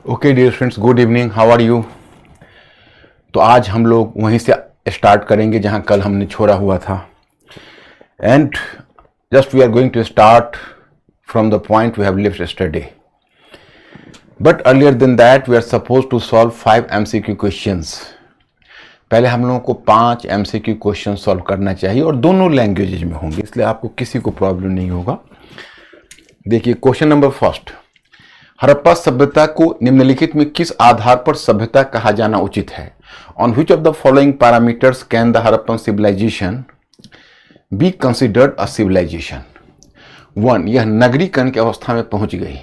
Okay dear friends, good evening, how are you. तो आज हम लोग वहीं से स्टार्ट करेंगे जहां कल हमने छोड़ा हुआ था। And just we are going to start from the point we have lived yesterday, but earlier then that we are suppose to solve 5 MCQ questions. पहले हम लोगों को 5 MCQ क्वेश्चन सॉल्व करना चाहिए और दोनों लैंग्वेजेज में होंगे, इसलिए आपको किसी को प्रॉब्लम नहीं होगा। देखिए क्वेश्चन नंबर फर्स्ट, हड़प्पा सभ्यता को निम्नलिखित में किस आधार पर सभ्यता कहा जाना उचित है? On which of the following parameters can the Harappan civilisation be considered a civilisation? 1, यह नगरीकरण की अवस्था में पहुंच गई।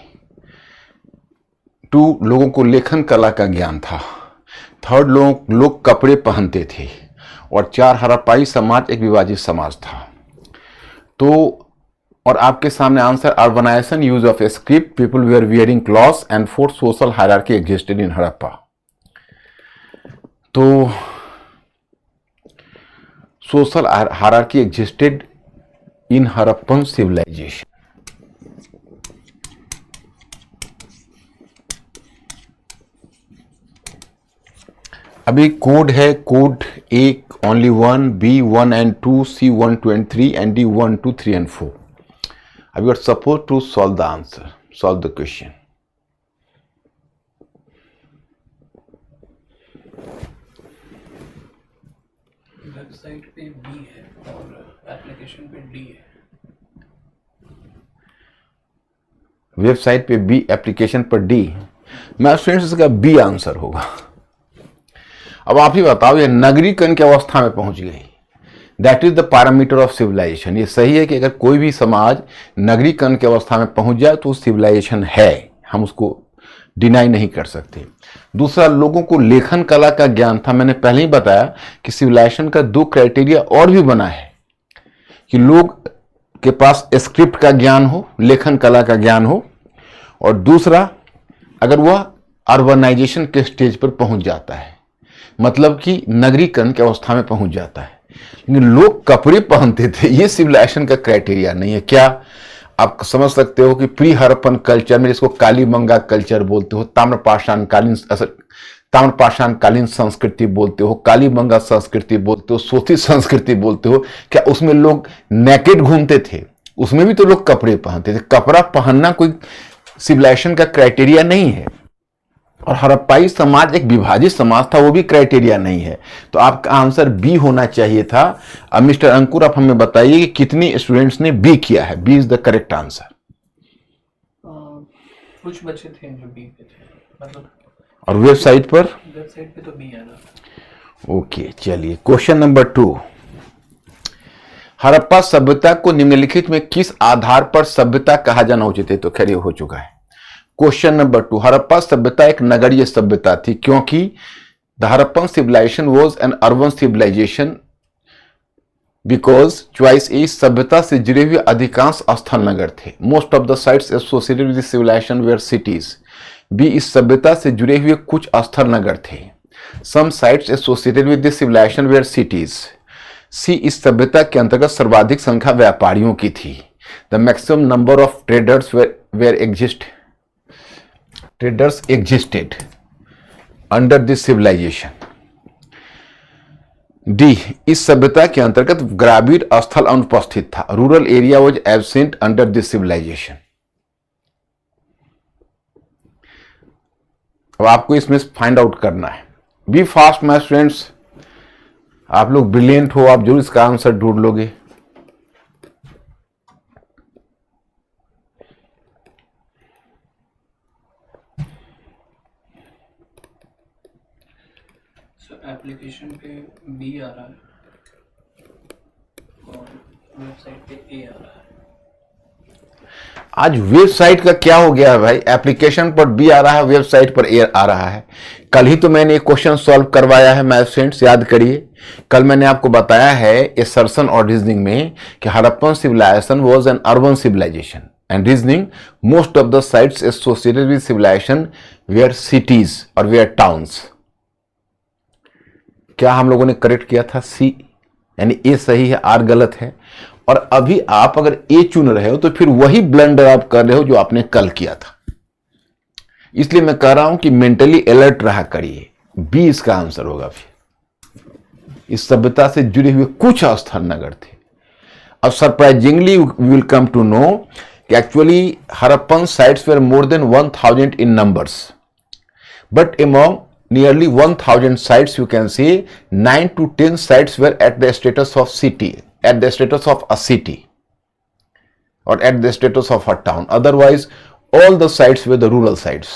2, लोगों को लेखन कला का ज्ञान था। 3, लोग कपड़े पहनते थे। और 4, हड़प्पाई समाज एक विभाजित समाज था। तो और आपके सामने answer, urbanization, use of script, people were wearing clothes and 4, social hierarchy existed in Harappa. तो social hierarchy existed in Harappan civilization. अभी कोड है, code 1 only 1, B 1 and 2, C 1, 2 and 3 and D 1, 2, 3 and 4. We are supposed to solve the answer, solve the question. Website पे B है और application पे D है। Website पे B, application पर D। मैं स्टूडेंट्स इसका B आंसर होगा। अब आप ही बताओ, ये नगरीकरण की अवस्था में पहुंच गई, that is the parameter of civilisation. ये सही है कि अगर कोई भी समाज नगरीकरण की अवस्था में पहुंच जाए तो सिविलाइजेशन है, हम उसको डिनाई नहीं कर सकते। दूसरा, लोगों को लेखन कला का ज्ञान था। मैंने पहले ही बताया कि सिविलाइजेशन का 2 क्राइटेरिया और भी बना है, कि लोग के पास स्क्रिप्ट का ज्ञान हो, लेखन कला का ज्ञान हो, और दूसरा अगर वह अर्बनाइजेशन के स्टेज पर पहुंच जाता है, मतलब कि नगरीकरण की अवस्था में पहुंच जाता है। लेकिन लोग कपड़े पहनते थे, ये सिविलाइजेशन का क्राइटेरिया नहीं है। क्या आप समझ सकते हो कि प्री हड़प्पन कल्चर में, जिसको कालीबंगा कल्चर बोलते हो, ताम्रपाषाणकालीन संस्कृति बोलते हो, कालीबंगा संस्कृति बोलते हो, सोती संस्कृति बोलते हो, क्या उसमें लोग नेकेड घूमते थे? उसमें भी तो लोग कपड़े पहनते थे। कपड़ा पहनना कोई सिविलाइजेशन का क्राइटेरिया नहीं है। और हड़प्पाई समाज एक विभाजित समाज था, वो भी क्राइटेरिया नहीं है। तो आपका आंसर बी होना चाहिए था। अब मिस्टर अंकुर, आप हमें बताइए कि कितनी स्टूडेंट्स ने बी किया है? B is the correct answer. कुछ बच्चे थे जो बी पे थे, मतलब। और वेबसाइट पर वेबसाइट पे तो बी आ रहा। ओके, चलिए क्वेश्चन नंबर 2, हड़प्पा सभ्यता को निम्नलिखित में किस आधार पर सभ्यता कहा जाना उचित है? तो खैर ये हो चुका है। क्वेश्चन नंबर 2, हड़प्पा सभ्यता एक नगरीय सभ्यता थी, क्योंकि the Harappan civilisation was an urban civilization because choice A, सभ्यता से जुड़े हुए अधिकांश स्थल नगर थे। Most of the sites associated with civilisation were cities. B, इस सभ्यता से जुड़े हुए कुछ स्थल नगर थे। Some sites associated with this civilization were cities. C, इस सभ्यता के अंतर्गत सर्वाधिक संख्या व्यापारियों की थी। The maximum number of traders existed under this civilization. D, इस सभ्यता के अंतर्गत ग्रामीण स्थल अनुपस्थित था। Rural area was absent under this civilisation. अब आपको इसमें फाइंड आउट करना है। बी फास्ट माय स्टूडेंट्स, आप लोग ब्रिलियंट हो, आप जरूर इसका आंसर ढूंढ लोगे। एप्लीकेशन पे बी आ रहा है और वेबसाइट पे ए आ रहा है। आज वेबसाइट का क्या हो गया है भाई? एप्लीकेशन पर बी आ रहा है, वेबसाइट पर ए आ रहा है। कल ही तो मैंने एक क्वेश्चन सॉल्व करवाया है माय फ्रेंड्स, याद करिए। कल मैंने आपको बताया है एसर्शन और रीजनिंग में कि Harappan civilisation was an urban civilisation and reasoning most of the sites associated with civilisation were cities और वेयर टाउन्स। क्या हम लोगों ने करेक्ट किया था? सी, यानी ए सही है, आर गलत है। और अभी आप अगर ए चुन रहे हो तो फिर वही ब्लंडर आप कर रहे हो जो आपने कल किया था। इसलिए मैं कह रहा हूं कि मेंटली अलर्ट रहा करिए। बी इसका आंसर होगा। फिर इस सभ्यता से जुड़े हुए कुछ स्थल नगर थे। अब surprisingly we will come to know कि actually Harappan sites were more than 1000 in numbers, but among nearly 1000 sites you can say 9 to 10 sites were at the status of city, at the status of a city or at the status of a town. Otherwise all the sites were the rural sites.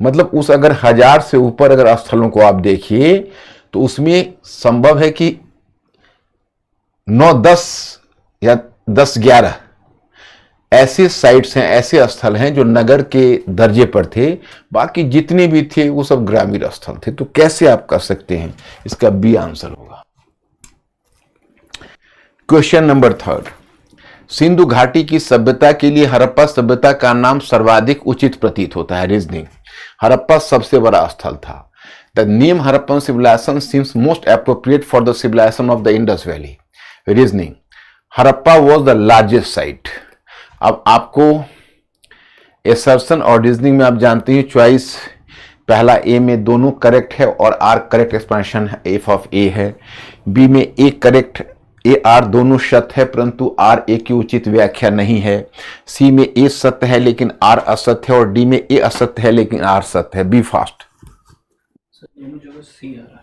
मतलब उस अगर 1000 से ऊपर अगर स्थलों को आप देखिए तो उसमें संभव है कि 9-10 या 10-11 ऐसे साइट्स हैं, ऐसे स्थल हैं जो नगर के दर्जे पर थे। बाकी जितने भी थे वो सब ग्रामीण स्थल थे। तो कैसे आप कर सकते हैं? इसका बी आंसर होगा। क्वेश्चन नंबर 3, सिंधु घाटी की सभ्यता के लिए हड़प्पा सभ्यता का नाम सर्वाधिक उचित प्रतीत होता है। रीजनिंग, हड़प्पा सबसे बड़ा स्थल था। The name Harappan civilisation seems most appropriate for the civilisation of the Indus valley. Reasoning, Harappa was the largest site. अब आपको एसर्शन और रीजनिंग में आप जानते हैं चॉइस पहला ए में दोनों करेक्ट है और R correct expression F of A है। बी में ए करेक्ट ए आर दोनों सत्य है परंतु आर ए की उचित व्याख्या नहीं है। सी में ए सत्य है लेकिन आर असत्य है और डी में ए असत्य है लेकिन आर सत्य है। Be fast. दोनों जगह सी आ रहा है।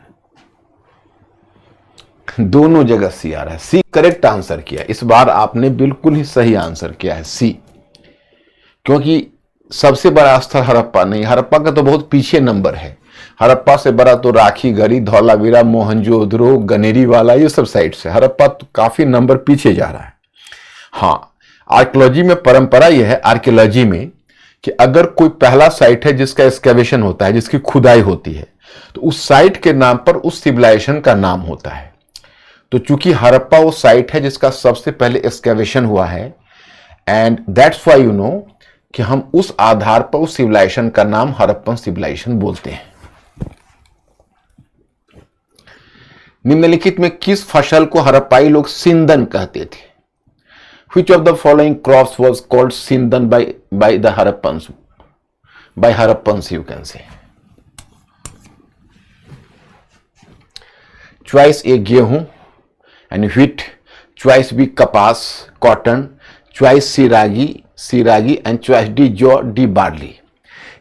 दोनों जगह सी आ रहा है। सी करेक्ट आंसर किया। इस बार आपने बिल्कुल ही सही आंसर किया है सी, क्योंकि सबसे बड़ा स्थल हड़प्पा नहीं, हड़प्पा का तो बहुत पीछे नंबर है। हड़प्पा से बड़ा तो राखी गढ़ी, धौलावीरा, मोहनजोदड़ो, गनेरी वाला ये सब साइट से। हड़प्पा तो काफी नंबर पीछे जा रहा है। हाँ, आर्कियोलॉजी में परंपरा यह है आर्कियोलॉजी में कि अगर कोई पहला साइट है जिसका एक्सकेवेशन होता है, जिसकी खुदाई होती है, तो उस साइट के नाम पर उस सिविलाइजेशन का नाम होता है। तो चूंकि हड़प्पा वो साइट है जिसका सबसे पहले एक्सकेवेशन हुआ है and that's why you know कि हम उस आधार पर उस सिविलाइजेशन का नाम हड़प्पन सिविलाइजेशन बोलते हैं। निम्नलिखित में किस फसल को हड़प्पाई लोग सिंदन कहते थे? Which of the following crops was called sindan by the Harappans? By Harappans you can say. Choice A गेहूं and wheat, choice B कपास cotton, choice C ragi and choice D जौ D बार्ली।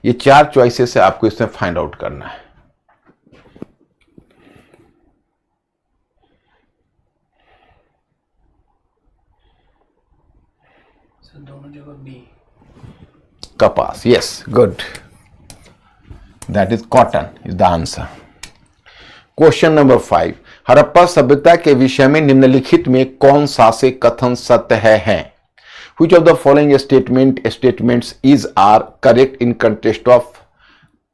ये 4 choices से आपको इसमें find out करना है। दोनों जगह बी कपास। Yes, good, that is cotton is the answer. Question number 5, Harappa सभ्यता के विषय में निम्नलिखित में कौन सा से कथन सत्य है? Which of the following statements is are correct in context of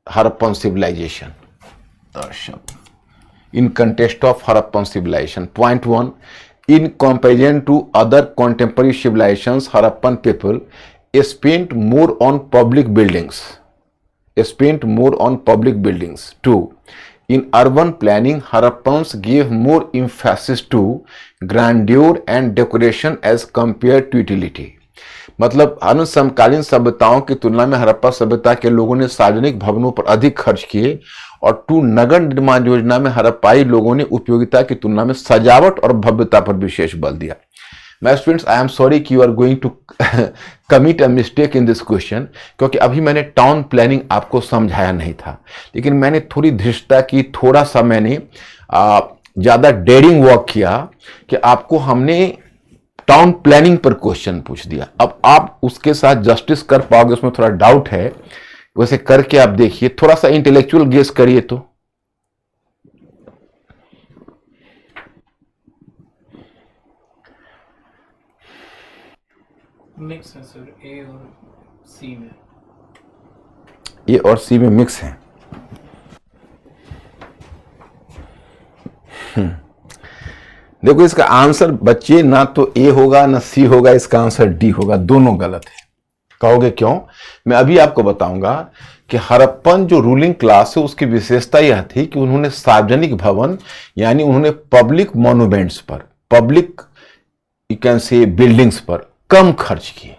Harappan civilization? In context of Harappan civilization. Point 1, in comparison to other contemporary civilizations, Harappan people spent more on public buildings. 2, in urban planning, Harappans gave more emphasis to grandeur and decoration as compared to utility. मतलब समकालीन सभ्यताओं की तुलना में हड़प्पा सभ्यता के लोगों ने सार्वजनिक भवनों पर अधिक खर्च किए और 2, नगर निर्माण योजना में हड़प्पाई लोगों ने उपयोगिता की तुलना में सजावट और भव्यता पर विशेष बल दिया। My students, I am sorry कि you are going to commit a mistake in this question, क्योंकि अभी मैंने टाउन प्लानिंग आपको समझाया नहीं था, लेकिन मैंने थोड़ी धृष्टता की, थोड़ा सा मैंने ज्यादा डेयरिंग वर्क किया कि आपको हमने टाउन प्लानिंग पर क्वेश्चन पूछ दिया। अब आप उसके साथ जस्टिस कर पाओगे, उसमें थोड़ा डाउट है, वैसे करके आप देखिए, थोड़ा सा इंटेलेक्चुअल गेस करिए। तो मिक्स है सर, ए और सी में। ए और सी में मिक्स है। देखो, इसका आंसर बच्चे ना तो ए होगा ना सी होगा, इसका आंसर डी होगा। दोनों गलत है। कहोगे क्यों? मैं अभी आपको बताऊंगा कि हड़प्पन जो रूलिंग क्लास है उसकी विशेषता यह थी कि उन्होंने सार्वजनिक भवन यानी उन्होंने पब्लिक मॉन्यूमेंट्स पर, public you can say buildings पर कम खर्च किए।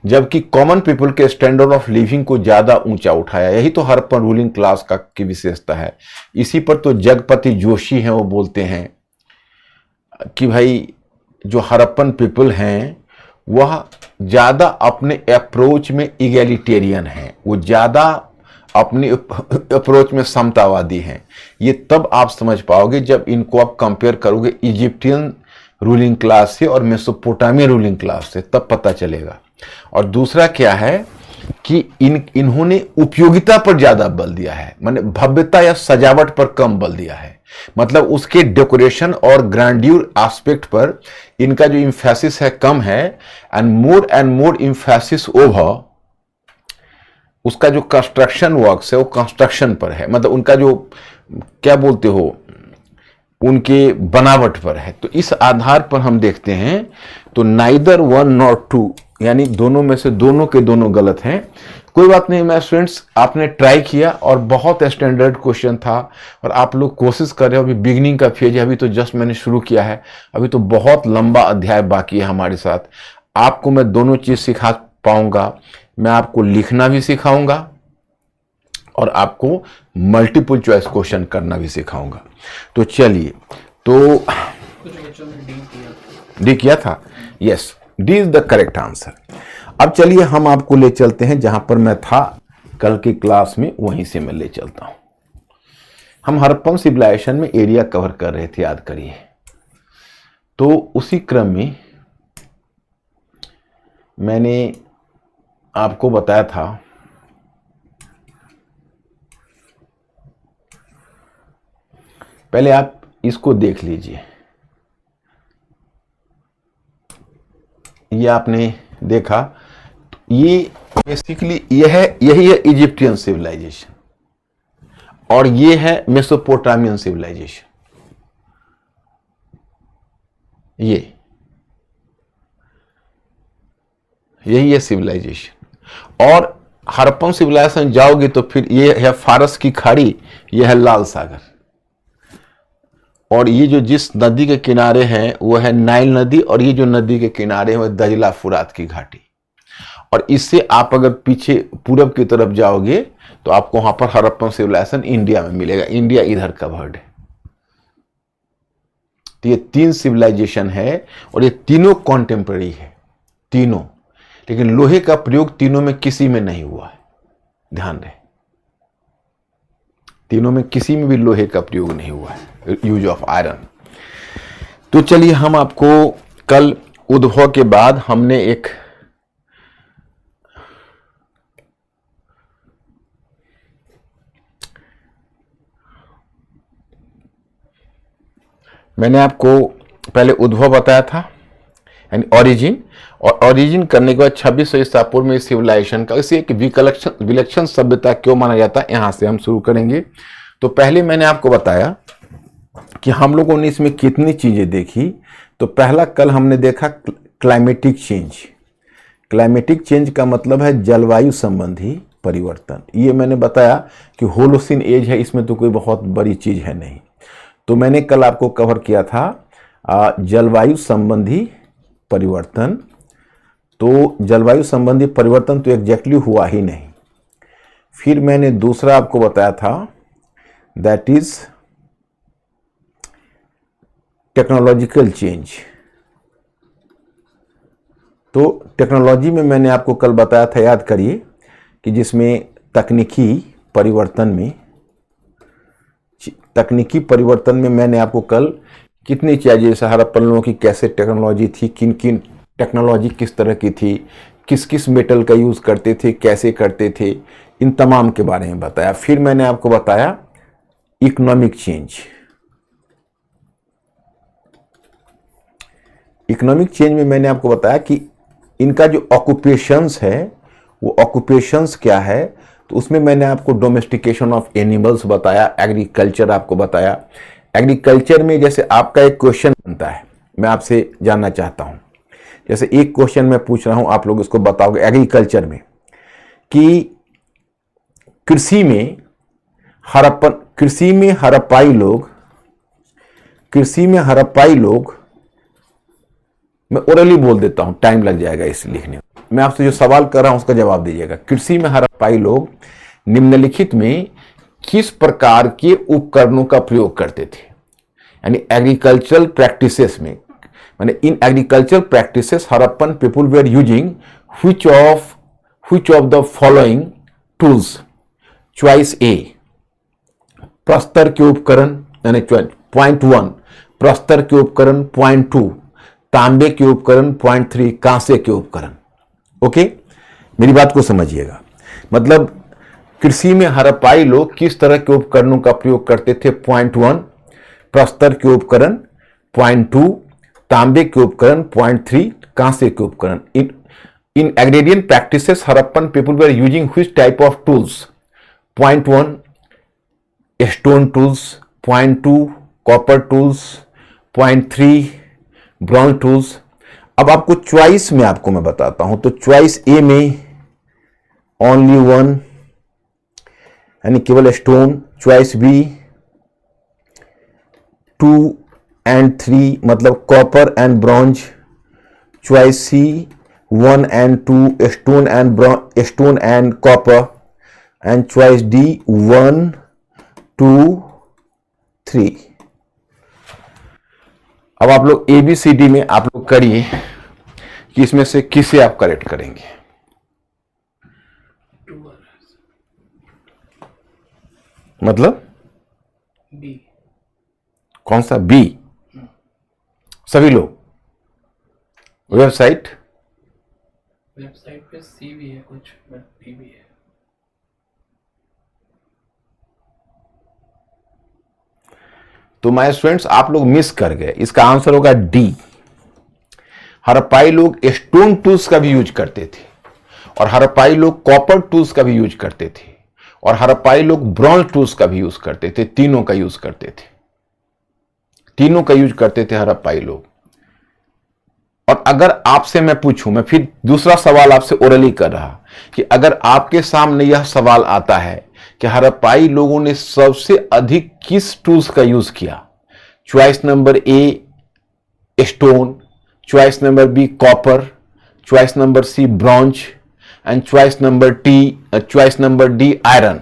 जबकि कॉमन पीपल के स्टैंडर्ड ऑफ लिविंग को ज्यादा ऊंचा उठाया। यही तो हड़प्पन रूलिंग क्लास का की विशेषता है। इसी पर तो जगपति जोशी हैं, वो बोलते हैं कि भाई जो हड़प्पन पीपल हैं वह ज्यादा अपने अप्रोच में इगैलिटेरियन हैं, वो ज्यादा अपनी अप्रोच में समतावादी हैं। ये तब आप समझ पाओगे जब इनको आप कंपेयर करोगे इजिप्टियन रूलिंग क्लास से और मेसोपोटामियन रूलिंग क्लास से, तब पता चलेगा। और दूसरा क्या है कि इन्होंने उपयोगिता पर ज्यादा बल दिया है, माने भव्यता या सजावट पर कम बल दिया है। मतलब उसके डेकोरेशन और ग्रैंड्यूर एस्पेक्ट पर इनका जो इम्फेसिस है कम है, एंड मोर इम्फेसिस ओवर उसका जो कंस्ट्रक्शन वर्क्स है वो कंस्ट्रक्शन पर है, मतलब उनका जो क्या बोलते हो उनके बनावट पर है। तो इस आधार पर हम देखते हैं तो नाइदर वन नॉट टू, यानी दोनों में से दोनों के दोनों गलत हैं। कोई बात नहीं मैं स्टूडेंट्स, आपने ट्राई किया और बहुत स्टैंडर्ड क्वेश्चन था और आप लोग कोशिश कर रहे हो। अभी बिगिनिंग का फेज है, अभी तो जस्ट मैंने शुरू किया है, अभी तो बहुत लंबा अध्याय बाकी है हमारे साथ। आपको मैं दोनों चीज सिखा पाऊंगा, मैं आपको लिखना भी सिखाऊंगा और आपको मल्टीपल चॉइस क्वेश्चन करना भी सिखाऊंगा। तो चलिए, तो कुछ बच्चों ने डी किया था, yes, D is the correct answer. अब चलिए हम आपको ले चलते हैं जहां पर मैं था कल की क्लास में, वहीं से मैं ले चलता हूं। हम हड़प्पन सिविलाइजेशन में एरिया कवर कर रहे थे, याद करिए। तो उसी क्रम में मैंने आपको बताया था पहले आप इसको देख लीजिए। ये आपने देखा, तो ये बेसिकली यही है इजिप्टियन सिविलाइजेशन और ये है मेसोपोटामियन सिविलाइजेशन। यही है सिविलाइजेशन। और हड़प्पन सिविलाइजेशन जाओगे तो फिर ये है फारस की खाड़ी, ये है लाल सागर, और ये जो जिस नदी के किनारे हैं वो है नाइल नदी, और ये जो नदी के किनारे हैं वो दजला फुरात की घाटी। और इससे आप अगर पीछे पूरब की तरफ जाओगे तो आपको वहां पर हड़प्पन सिविलाइजेशन इंडिया में मिलेगा। इंडिया इधर कवर्ड है। तो ये 3 सिविलाइजेशन है और ये तीनों कॉन्टेम्पररी है, तीनों। लेकिन लोहे का प्रयोग तीनों में किसी में नहीं हुआ है, ध्यान रहे, तीनों में किसी में भी लोहे का प्रयोग नहीं हुआ है, यूज ऑफ आयरन। तो चलिए हम आपको कल उद्भव के बाद हमने मैंने आपको पहले उद्भव बताया था, यानी ओरिजिन, और ओरिजिन करने के बाद 2600 ईसा पूर्व में सिविलाइजेशन का इसे एक विलक्षण सभ्यता क्यों माना जाता है, यहां से हम शुरू करेंगे। तो पहले मैंने आपको बताया कि हम लोगों ने इसमें कितनी चीजें देखी। तो पहला कल हमने देखा क्लाइमेटिक चेंज। क्लाइमेटिक चेंज का मतलब है जलवायु संबंधी परिवर्तन। ये मैंने बताया कि होलोसिन एज है, इसमें तो कोई बहुत बड़ी चीज है नहीं। तो मैंने कल आपको कवर किया था जलवायु संबंधी परिवर्तन। तो जलवायु संबंधी परिवर्तन तो एग्जैक्टली हुआ ही नहीं। फिर मैंने दूसरा आपको बताया था, दैट इज टेक्नोलॉजिकल चेंज। तो टेक्नोलॉजी में मैंने आपको कल बताया था, याद करिए, कि जिसमें तकनीकी परिवर्तन में मैंने आपको कल कितनी चीजें, जैसे हड़प्पन लोगों की कैसे टेक्नोलॉजी थी, किन किन टेक्नोलॉजी किस तरह की थी, किस किस मेटल का यूज करते थे, कैसे करते थे, इन तमाम के बारे में बताया। फिर मैंने आपको बताया इकोनॉमिक चेंज। इकोनॉमिक चेंज में मैंने आपको बताया कि इनका जो ऑक्यूपेशंस है वो ऑक्यूपेशंस क्या है। तो उसमें मैंने आपको डोमेस्टिकेशन ऑफ एनिमल्स बताया, एग्रीकल्चर आपको बताया। एग्रीकल्चर में जैसे आपका एक क्वेश्चन बनता है, मैं आपसे जानना चाहता हूं, जैसे एक क्वेश्चन मैं पूछ रहा हूं, आप लोग इसको बताओगे एग्रीकल्चर में कि कृषि में हड़प्पाई लोग, मैं ओरली बोल देता हूं, टाइम लग जाएगा इस लिखने में। मैं आपसे जो सवाल कर रहा हूं उसका जवाब दीजिएगा। कृषि में हड़प्पाई लोग निम्नलिखित में किस प्रकार के उपकरणों का प्रयोग करते थे? यानी एग्रीकल्चरल प्रैक्टिसेस में, माने in agricultural practices Harappan people were using which of the following tools? Choice A, प्रस्तर के उपकरण, यानी पॉइंट 1 प्रस्तर के उपकरण, पॉइंट 2 तांबे के उपकरण, पॉइंट 3 कांसे के उपकरण। ओके, मेरी बात को समझिएगा। मतलब कृषि में हड़प्पाई लोग किस तरह के उपकरणों का प्रयोग करते थे? पॉइंट 1 प्रस्तर के उपकरण, पॉइंट 2 तांबे के उपकरण, पॉइंट 3 कांसे के उपकरण। In agrarian practices Harappan people were using which type of tools? Point 1 stone tools, point 2 copper tools, point 3 bronze tools. अब आपको चॉइस में आपको मैं बताता हूं, तो चॉइस ए में ओनली 1 यानी केवल स्टोन, चॉइस बी 2 एंड 3 मतलब copper and bronze, choice C 1 and 2 stone and copper, and choice D 1 2 3। अब आप लोग ABCD में आप लोग करिए कि इसमें से किसे आप करेक्ट करेंगे। 2 आ रहा है। मतलब बी। कौन सा? बी। सभी लोग वेबसाइट पे सी भी है कुछ, बट बी भी है। तो माय स्टूडेंट्स आप लोग मिस कर गए, इसका आंसर होगा डी। हड़प्पाई लोग स्टोन टूल्स का भी यूज करते थे, और हड़प्पाई लोग कॉपर टूल्स का भी यूज करते थे, और हड़प्पाई लोग ब्रॉन्ज टूल्स का भी यूज करते थे। तीनों का यूज करते थे, तीनों का यूज करते थे हड़प्पाई लोग। और अगर आपसे मैं पूछूं, मैं फिर दूसरा सवाल आपसे ओरली कर रहा कि अगर आपके सामने यह सवाल आता है कि हड़प्पाई लोगों ने सबसे अधिक किस टूल्स का यूज किया? Choice number A stone, choice number B copper, choice number C bronze, and choice number D iron.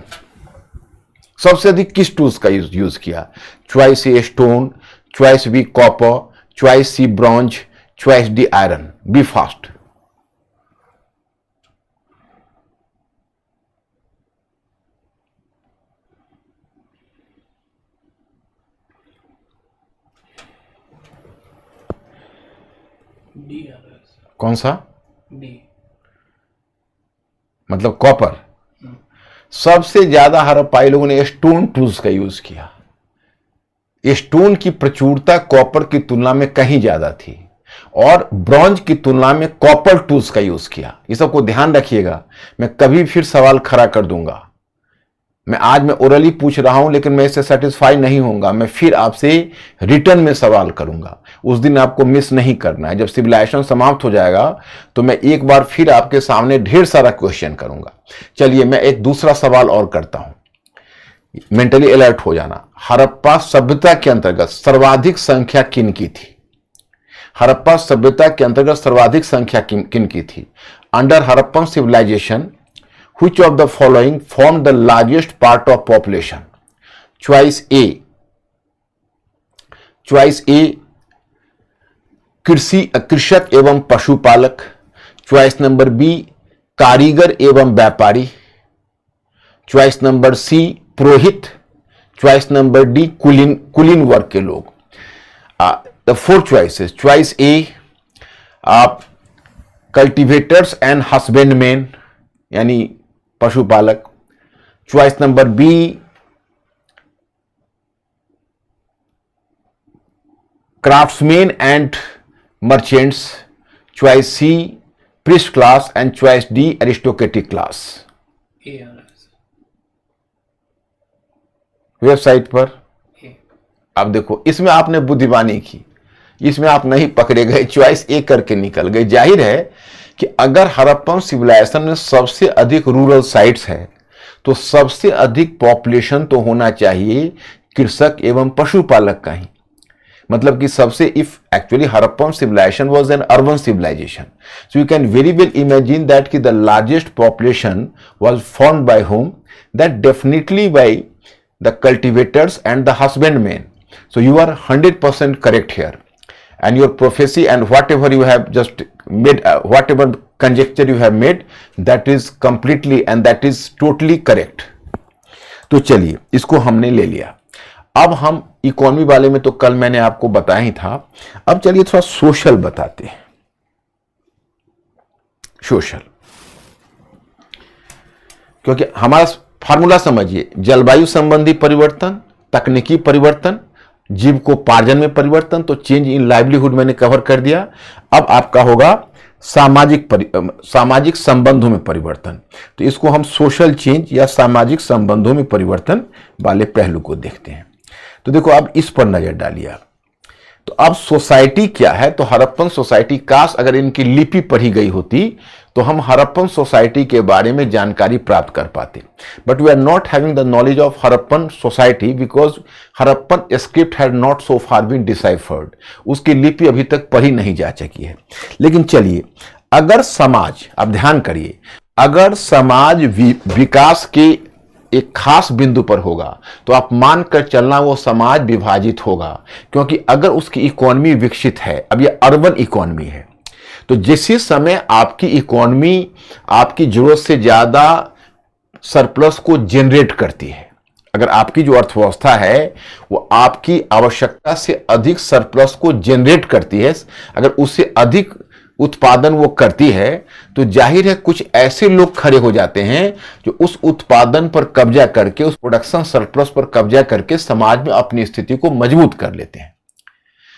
सबसे अधिक किस टूल्स का यूज किया? Choice A stone, choice B copper, choice C bronze, choice D iron. B fast. D आ रहा है। कौन सा? डी। मतलब कॉपर। सबसे ज्यादा हड़प्पाई लोगों ने स्टोन टूल्स का यूज किया। स्टोन की प्रचुरता कॉपर की तुलना में कहीं ज्यादा थी, और ब्रॉन्ज की तुलना में कॉपर टूल्स का यूज किया। ये सबको ध्यान रखिएगा, मैं कभी फिर सवाल खड़ा कर दूंगा। आज मैं ओरली पूछ रहा हूं, लेकिन मैं इससे सेटिस्फाई नहीं होऊंगा, मैं फिर आपसे रिटर्न में सवाल करूंगा। उस दिन आपको मिस नहीं करना है। जब सिविलाइजेशन समाप्त हो जाएगा तो मैं एक बार फिर आपके सामने ढेर सारा क्वेश्चन करूंगा। चलिए मैं एक दूसरा सवाल और करता हूं, मेंटली अलर्ट हो जाना। हड़प्पा सभ्यता के अंतर्गत सर्वाधिक संख्या किन की थी? हड़प्पा सभ्यता के अंतर्गत सर्वाधिक संख्या किन की थी? Under Harappan civilisation which of the following formed the largest part of population? Choice A कृषक एवं पशुपालक, चॉइस नंबर बी कारीगर एवं व्यापारी, चॉइस नंबर सी पुरोहित, चॉइस नंबर डी कुलीन वर्ग के लोग। द 4 choices: चॉइस ए आप कल्टिवेटर्स एंड हस्बैंडमैन यानी पशुपालक, choice number B craftsman and merchants, choice C priest class, and choice D aristocratic class. A आ रहा है। वेबसाइट पर ए। अब देखो, इसमें आपने बुद्धिमानी की, इसमें आप नहीं पकड़े गए, चॉइस ए करके निकल गए। जाहिर है कि अगर हड़प्पन सिविलाइजेशन में सबसे अधिक रूरल साइट्स है तो सबसे अधिक पॉपुलेशन तो होना चाहिए कृषक एवं पशुपालक का ही। मतलब कि सबसे, if actually Harappan civilisation was an urban civilization, so you can very well imagine that कि the largest population was formed by home, that definitely by the cultivators and the husbandman. So you are 100% correct here, and your prophecy and whatever you have just made, whatever conjecture you have made, that is completely and that is totally correct. तो चलिए इसको हमने ले लिया. अब हम economy वाले में तो कल मैंने आपको बताया ही था. अब चलिए थोड़ा सोशल बताते हैं. सोशल, क्योंकि हमारा फार्मूला समझिए, जलवायु संबंधी परिवर्तन, तकनीकी परिवर्तन, जीविकोपार्जन में परिवर्तन, तो चेंज इन लाइवलीहुड मैंने कवर कर दिया. अब आपका होगा सामाजिक संबंधों में परिवर्तन, तो इसको हम सोशल चेंज या सामाजिक संबंधों में परिवर्तन वाले पहलू को देखते हैं. तो देखो अब इस पर नजर डालिए. तो अब सोसाइटी क्या है, तो हड़प्पन सोसाइटी, काश अगर इनकी लिपि पढ़ी गई होती तो हम हड़प्पन सोसाइटी के बारे में जानकारी प्राप्त कर पाते. But we are not having the knowledge of Harappan society because Harappan script had not so far been deciphered. उसकी लिपि अभी तक पढ़ी नहीं जा सकी है. लेकिन चलिए, अगर समाज, अब ध्यान करिए, अगर समाज विकास के एक खास बिंदु पर होगा तो आप मानकर चलना वो समाज विभाजित होगा, क्योंकि अगर उसकी इकोनॉमी विकसित है, अब ये अर्बन इकोनॉमी है, तो जिस समय आपकी इकोनॉमी आपकी जरूरत से ज्यादा सरप्लस को जनरेट करती है, अगर आपकी जो अर्थव्यवस्था है वो आपकी आवश्यकता से अधिक सरप्लस को जनरेट करती है, अगर उससे अधिक उत्पादन वो करती है, तो जाहिर है कुछ ऐसे लोग खड़े हो जाते हैं जो उस उत्पादन पर कब्जा करके, उस प्रोडक्शन सरप्लस पर कब्जा करके समाज में अपनी स्थिति को मजबूत कर लेते हैं.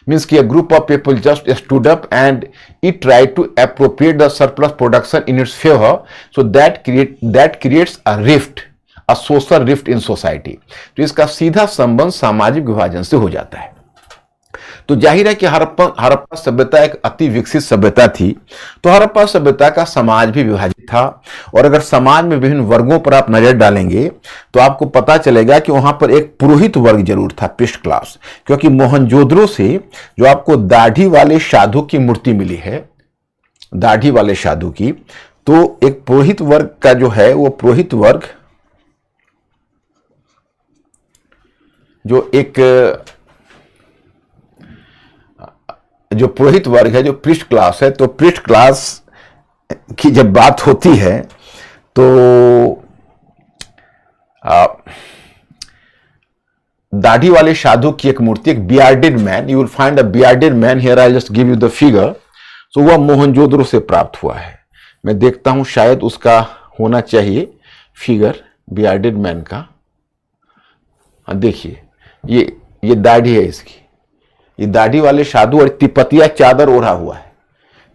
मीन्स कि a group of people just stood up and it tried to appropriate the surplus production in its favor, so that creates a rift, a social rift in society. तो इसका सीधा संबंध सामाजिक विभाजन से हो जाता है. तो जाहिर है कि हड़प्पा सभ्यता एक अति विकसित सभ्यता थी, तो हड़प्पा सभ्यता का समाज भी विभाजित था. और अगर समाज में विभिन्न वर्गों पर आप नजर डालेंगे तो आपको पता चलेगा कि वहां पर एक पुरोहित वर्ग जरूर था, पृष्ठ क्लास, क्योंकि मोहनजोदड़ो से जो आपको दाढ़ी वाले साधु की मूर्ति मिली है, दाढ़ी वाले साधु की, तो एक पुरोहित वर्ग का जो है, वो पुरोहित वर्ग जो पुरोहित वर्ग है, जो पृष्ठ क्लास है, तो पृष्ठ क्लास की जब बात होती है तो दाढ़ी वाले साधु की एक मूर्ति, एक bearded man, you will find a bearded man here, I just give you the figure. So वह मोहनजोदड़ो से प्राप्त हुआ है. मैं देखता हूं शायद उसका होना चाहिए फिगर बियर्डेड मैन का. देखिए ये दाढ़ी है इसकी, ये दाढ़ी वाले साधु और तिपतिया चादर ओढ़ा हुआ है.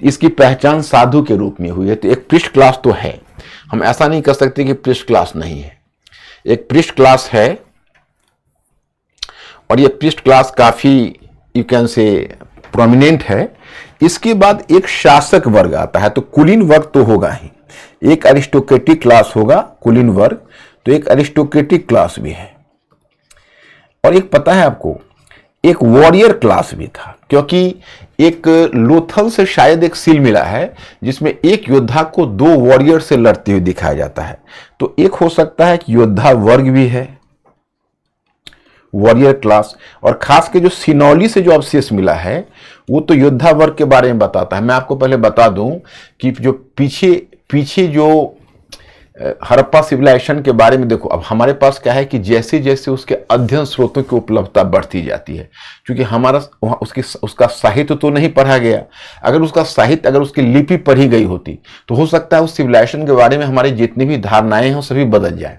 इसकी पहचान साधु के रूप में हुई है. तो एक पृष्ठ क्लास तो है, हम ऐसा नहीं कर सकते कि पृष्ठ क्लास नहीं है. एक पृष्ठ क्लास है, और ये पृष्ठ क्लास काफी यू कैन से प्रोमिनेंट है. इसके बाद एक शासक वर्ग आता है, तो कुलीन वर्ग तो होगा ही, एक अरिस्टोक्रेटिक क्लास होगा, कुलीन वर्ग, तो एक अरिस्टोक्रेटिक क्लास भी है. और एक पता है आपको, एक वॉरियर क्लास भी था, क्योंकि एक लोथल से शायद एक सील मिला है जिसमें एक योद्धा को दो वॉरियर से लड़ते हुए दिखाया जाता है. तो एक हो सकता है कि योद्धा वर्ग भी है, वॉरियर क्लास. और खास के जो सिनौली से जो अवशेष मिला है वो तो योद्धा वर्ग के बारे में बताता है. मैं आपको पहले बता दूं कि जो पीछे जो हड़प्पा सिविलाइजेशन के बारे में देखो, अब हमारे पास क्या है कि जैसे जैसे उसके अध्ययन स्रोतों की उपलब्धता बढ़ती जाती है, क्योंकि हमारा वहाँ उसका साहित्य तो नहीं पढ़ा गया. अगर उसका साहित्य, अगर उसकी लिपि पढ़ी गई होती तो हो सकता है उस सिविलाइजेशन के बारे में हमारी जितनी भी धारणाएं हैं सभी बदल जाए.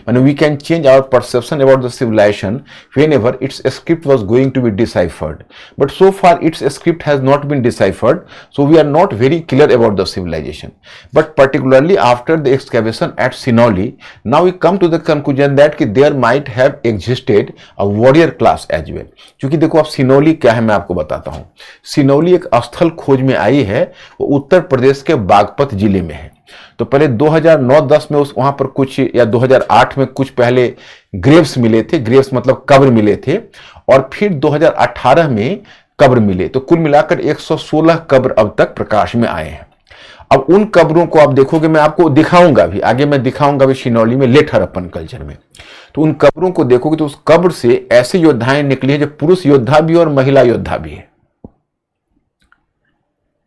And we can change our perception about the civilization whenever its script was going to be deciphered. But so far its script has not been deciphered, so we are not very clear about the civilization. But particularly after the excavation at Sinoli, now we come to the conclusion that कि there might have existed a warrior class as well. क्योंकि देखो अब सिनौली क्या है मैं आपको बताता हूँ. सिनौली एक स्थल खोज में आई है, वो उत्तर प्रदेश के बागपत जिले में है. तो पहले 2009-10 में उस वहां पर कुछ, या 2008 में कुछ पहले ग्रेव्स मिले थे, ग्रेव्स मतलब कब्र मिले थे, और फिर 2018 में कब्र मिले। तो कुल मिलाकर 116 कब्र अब तक प्रकाश में आए हैं। अब उन कब्रों को आप देखोगे, मैं आपको दिखाऊंगा भी आगे, मैं दिखाऊंगा भी सिनौली में, लेट हड़प्पन कल्चर में। तो उन कब्रों को देखोगे तो उस कब्र से ऐसे योद्धाएं निकली हैं जो पुरुष योद्धा भी और महिला योद्धा भी है।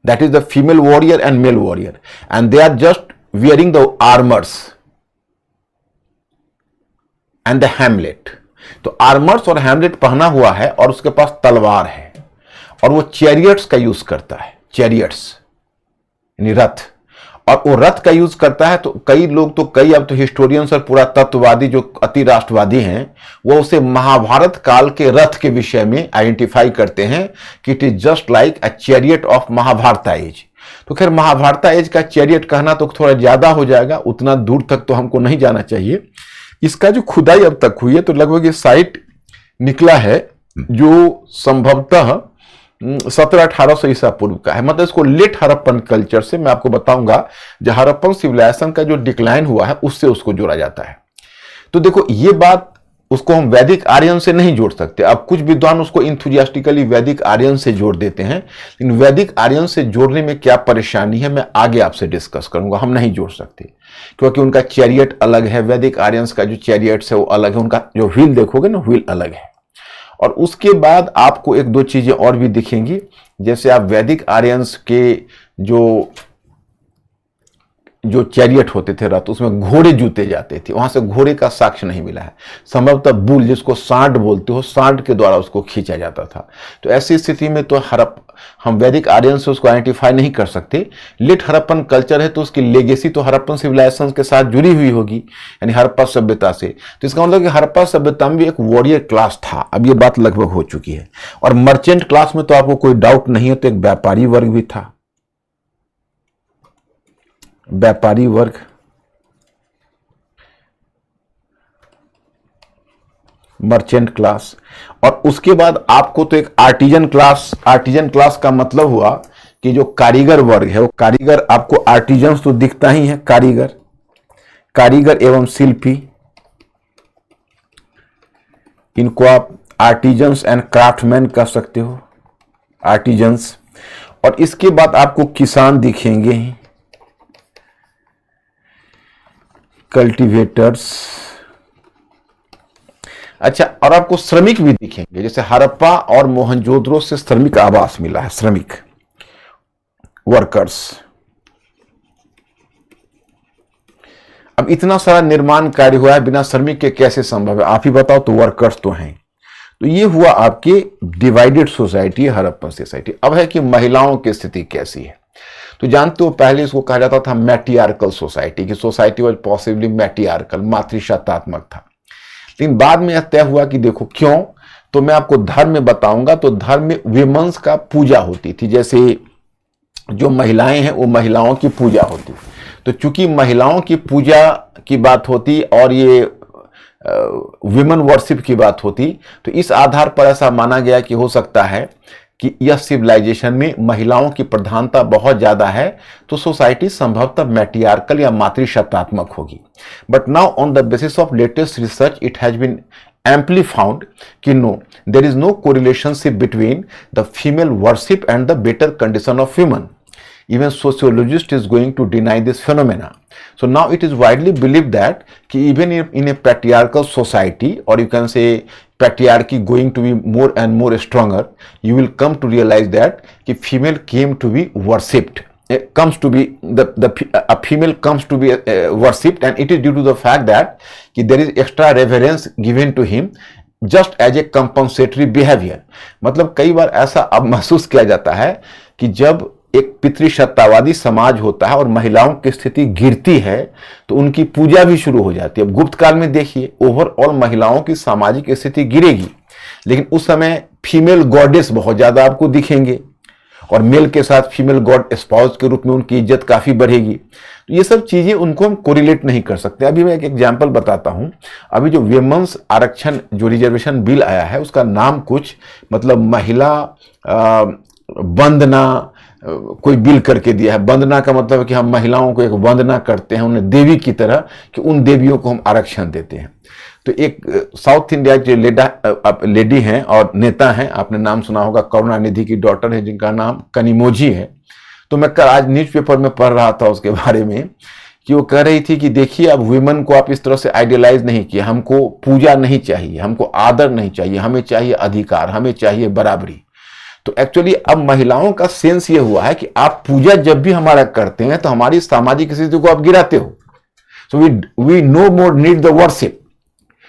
That is the female warrior and male warrior, and they are just wearing the armours and the hamlet. तो आर्मर्स और हैमलेट पहना हुआ है और उसके पास तलवार है, और वो चैरियट्स का यूज करता है, चैरियट्स यानी रथ, और वो रथ का यूज करता है। तो कई लोग, तो कई अब तो हिस्टोरियंस और पूरा तत्ववादी जो अति राष्ट्रवादी हैं, वो उसे महाभारत काल के रथ के विषय में आइडेंटिफाई करते हैं कि it is just like a chariot of Mahabharata age. तो खैर महाभारता एज का चैरियट कहना तो थोड़ा ज्यादा हो जाएगा, उतना दूर तक तो हमको नहीं जाना चाहिए। इसका जो खुदाई अब तक हुई है तो लगभग ये साइट निकला है जो संभवतः 1700-1800 ईसा पूर्व का है। मतलब इसको लेट हड़प्पन कल्चर से मैं आपको बताऊंगा, जो हड़प्पन सिविलाइजेशन का जो डिक्लाइन हुआ है उससे उसको जोड़ा जाता है। तो देखो ये बात, उसको हम वैदिक आर्यन से नहीं जोड़ सकते। अब कुछ विद्वान उसको इंथुजियास्टिकली वैदिक आर्यन से जोड़ देते हैं, लेकिन वैदिक आर्यन से जोड़ने में क्या परेशानी है मैं आगे आपसे डिस्कस करूंगा। हम नहीं जोड़ सकते क्योंकि उनका चैरियट अलग है, वैदिक आर्यंस का जो चैरियट्स है वो अलग है, उनका जो व्हील देखोगे ना, व्हील अलग है। और उसके बाद आपको एक दो चीजें और भी दिखेंगी, जैसे आप वैदिक आर्यंस के जो चैरियट होते थे रथ, उसमें घोड़े जूते जाते थे, वहां से घोड़े का साक्ष्य नहीं मिला है। संभवतः बुल, जिसको सांड बोलते हो, सांड के द्वारा उसको खींचा जाता था। तो ऐसी स्थिति में तो हम वैदिक आर्यन से उसको आइडेंटिफाई नहीं कर सकते। लेट हड़प्पन कल्चर है तो उसकी लेगेसी तो हड़प्पन सिविलाइजेशन के साथ जुड़ी हुई होगी, यानी हड़प्पा सभ्यता से। तो इसका मतलब कि हड़प्पा सभ्यता में भी एक वॉरियर क्लास था। अब ये बात लगभग हो चुकी है। और मर्चेंट क्लास में तो आपको कोई डाउट नहीं है, तो एक व्यापारी वर्ग भी था, व्यापारी वर्ग। मर्चेंट क्लास, और उसके बाद आपको तो एक आर्टिजन क्लास। आर्टिजन क्लास का मतलब हुआ कि जो कारीगर वर्ग है, वो कारीगर, आपको आर्टिजन्स तो दिखता ही है, कारीगर, कारीगर एवं शिल्पी, इनको आप आर्टिजन्स एंड क्राफ्टमैन कह सकते हो, आर्टिजन्स। और इसके बाद आपको किसान दिखेंगे, कल्टीवेटर्स। अच्छा, और आपको श्रमिक भी दिखेंगे, जैसे हड़प्पा और मोहनजोदड़ो से श्रमिक आवास मिला है, श्रमिक वर्कर्स। अब इतना सारा निर्माण कार्य हुआ है, बिना श्रमिक के कैसे संभव है? आप ही बताओ। तो वर्कर्स तो हैं। तो ये हुआ आपके डिवाइडेड सोसाइटी, हड़प्पन सोसाइटी। अब है कि महिलाओं की स्थिति कैसी है। तो जानते हो पहले इसको कहा जाता था मैट्रियार्कल सोसाइटी, की सोसाइटी वाज पॉसिबली मैट्रियार्कल, मातृसत्तात्मक था। लेकिन बाद में यह तय हुआ कि देखो क्यों, तो मैं आपको धर्म में बताऊंगा। तो धर्म में विमेंस का पूजा होती थी, जैसे जो महिलाएं हैं वो महिलाओं की पूजा होती। तो चूंकि महिलाओं की पूजा की बात होती और ये विमेन वर्शिप की बात होती, तो इस आधार पर ऐसा माना गया कि हो सकता है कि यह सिविलाइजेशन में महिलाओं की प्रधानता बहुत ज्यादा है, तो सोसाइटी संभवतः मैट्रियार्कल या मातृसत्तात्मक होगी। But now on the basis of latest research it has been amply found कि no, there is no correlationship between the female worship and the better condition of women. Even sociologist is going to deny this phenomena. So now it is widely believed that कि even in a patriarchal society, or you can say patriarchy going to be more and more stronger, you will come to realize that कि female came to be worshipped. Comes to be a female comes to be worshipped, and it is due to the fact that कि there is extra reverence given to him just as a compensatory behavior. मतलब कई बार ऐसा अब महसूस किया जाता है कि जब एक पितृसत्तावादी समाज होता है और महिलाओं की स्थिति गिरती है तो उनकी पूजा भी शुरू हो जाती है। अब गुप्त काल में देखिए, ओवरऑल महिलाओं की सामाजिक स्थिति गिरेगी, लेकिन उस समय फीमेल गॉडेस बहुत ज्यादा आपको दिखेंगे, और मेल के साथ फीमेल गॉड स्पाउस के रूप में उनकी इज्जत काफी बढ़ेगी। तो ये सब चीजें उनको हम कोरिलेट नहीं कर सकते। अभी मैं एक एग्जांपल बताता हूं। अभी जो विमेंस आरक्षण जो रिजर्वेशन बिल आया है, उसका नाम कुछ मतलब महिला वंदना कोई बिल करके दिया है। वंदना का मतलब है कि हम महिलाओं को एक वंदना करते हैं उन्हें देवी की तरह, कि उन देवियों को हम आरक्षण देते हैं। तो एक साउथ इंडिया की लेडी हैं और नेता हैं, आपने नाम सुना होगा, करुणानिधि की डॉटर है जिनका नाम कनिमोझी है। तो मैं आज न्यूज़पेपर में पढ़ रहा था उसके बारे में कि वो कह रही थी कि देखिए अब वुमेन को आप इस तरह से आइडियलाइज नहीं किया, हमको पूजा नहीं चाहिए, हमको आदर नहीं चाहिए, हमें चाहिए अधिकार, हमें चाहिए बराबरी। तो एक्चुअली अब महिलाओं का सेंस ये हुआ है कि आप पूजा जब भी हमारा करते हैं तो हमारी सामाजिक स्थिति को आप गिराते हो। So we no more need the worship.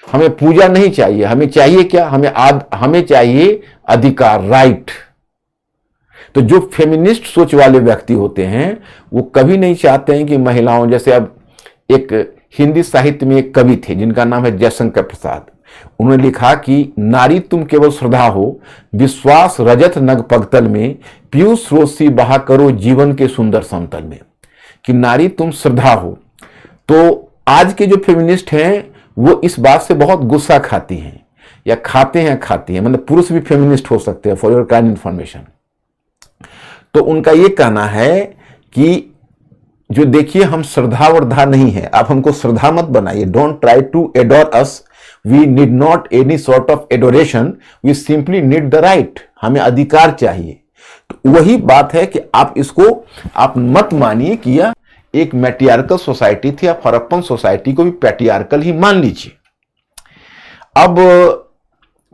हमें पूजा नहीं चाहिए, हमें चाहिए क्या, हमें चाहिए अधिकार, राइट। तो जो फेमिनिस्ट सोच वाले व्यक्ति होते हैं वो कभी नहीं चाहते हैं कि महिलाओं, जैसे अब एक हिंदी साहित्य में एक कवि थे जिनका नाम है जयशंकर प्रसाद, उन्होंने लिखा कि नारी तुम केवल श्रद्धा हो, विश्वास रजत नग पगतल में, पीयूष रोसी बहा करो जीवन के सुंदर समतल में। कि नारी तुम श्रद्धा हो। तो आज के जो फेमिनिस्ट हैं वो इस बात से बहुत गुस्सा खाती हैं, या खाते हैं, मतलब पुरुष भी फेमिनिस्ट हो सकते हैं, फॉर योर काइंड इंफॉर्मेशन। तो उनका ये कहना है कि जो देखिए हम श्रद्धा वर्धा नहीं है, आप हमको श्रद्धा मत बनाइए, don't try to adore us, we need not any sort of adoration, we simply need the right, हमें अधिकार चाहिए। तो वही बात है कि आप इसको आप मत मानिए कि यह एक मैट्रियार्कल सोसाइटी थी, आप हड़प्पन सोसाइटी को भी पैट्रियार्कल ही मान लीजिए। अब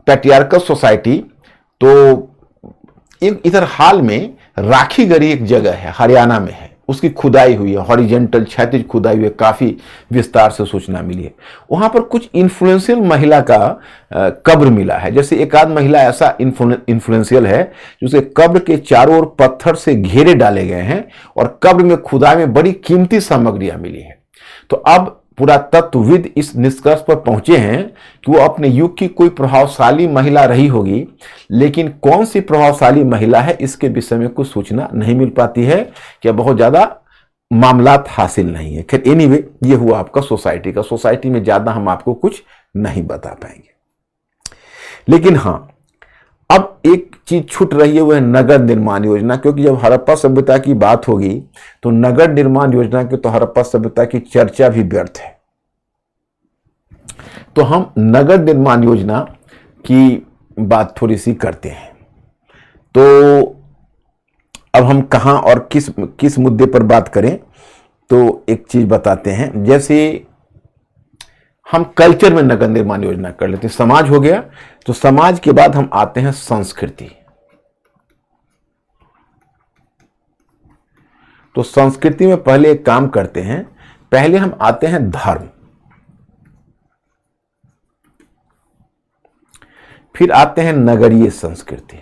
पैट्रियार्कल सोसाइटी, तो एक इधर हाल में राखीगढ़ी एक जगह है, हरियाणा में है, उसकी खुदाई हुई है, हॉरिजेंटल क्षैतिज खुदाई हुई है, काफी विस्तार से सूचना मिली है। वहां पर कुछ इन्फ्लुएंशियल महिला का कब्र मिला है। जैसे एक आध महिला ऐसा इन्फ्लुएंशियल है जिसे कब्र के चारों ओर पत्थर से घेरे डाले गए हैं और कब्र में खुदाई में बड़ी कीमती सामग्रियां मिली है। तो अब पुरातत्वविद इस निष्कर्ष पर पहुंचे हैं कि वो अपने युग की कोई प्रभावशाली महिला रही होगी, लेकिन कौन सी प्रभावशाली महिला है इसके विषय में कुछ सूचना नहीं मिल पाती है, क्या बहुत ज्यादा मामलात हासिल नहीं है। खैर एनीवे, ये हुआ आपका सोसाइटी का। सोसाइटी में ज्यादा हम आपको कुछ नहीं बता पाएंगे, लेकिन हाँ अब एक चीज छूट रही है, वो है नगर निर्माण योजना। क्योंकि जब हड़प्पा सभ्यता की बात होगी तो नगर निर्माण योजना की तो हड़प्पा सभ्यता की चर्चा भी व्यर्थ है। तो हम नगर निर्माण योजना की बात थोड़ी सी करते हैं। तो अब हम कहां और किस मुद्दे पर बात करें, तो एक चीज बताते हैं। जैसे हम कल्चर में नगर निर्माण योजना कर लेते हैं, समाज हो गया, तो समाज के बाद हम आते हैं संस्कृति। तो संस्कृति में पहले एक काम करते हैं, पहले हम आते हैं धर्म, फिर आते हैं नगरीय संस्कृति,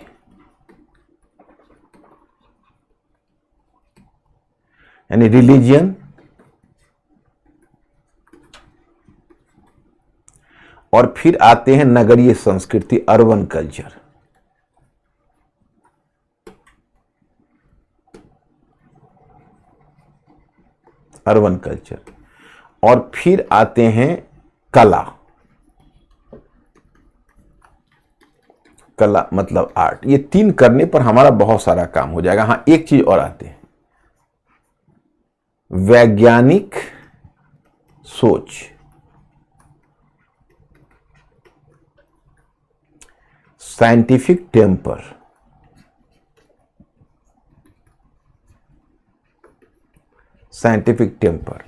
यानी रिलीजियन, और फिर आते हैं नगरीय संस्कृति, अर्बन कल्चर। अर्बन कल्चर, और फिर आते हैं कला। कला मतलब आर्ट। ये तीन करने पर हमारा बहुत सारा काम हो जाएगा। हाँ, एक चीज और आते हैं, वैज्ञानिक सोच, साइंटिफिक टेम्पर, साइंटिफिक टेम्पर।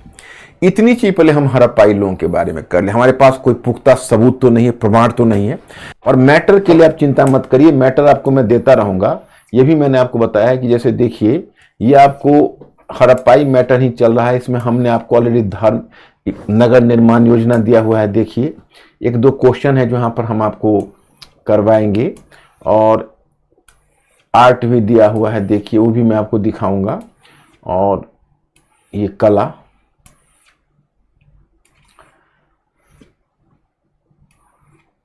इतनी चीज पहले हम हड़प्पाई लोगों के बारे में कर ले। हमारे पास कोई पुख्ता सबूत तो नहीं है, प्रमाण तो नहीं है, और मैटर के लिए आप चिंता मत करिए, मैटर आपको मैं देता रहूंगा। ये भी मैंने आपको बताया है कि जैसे देखिए, ये आपको हड़प्पाई मैटर ही चल रहा है, इसमें हमने आपको ऑलरेडी धर्म, नगर निर्माण योजना दिया हुआ है। देखिए एक दो क्वेश्चन है जो यहाँ पर हम आपको करवाएंगे, और आर्ट भी दिया हुआ है, देखिए वो भी मैं आपको दिखाऊंगा। और ये कला,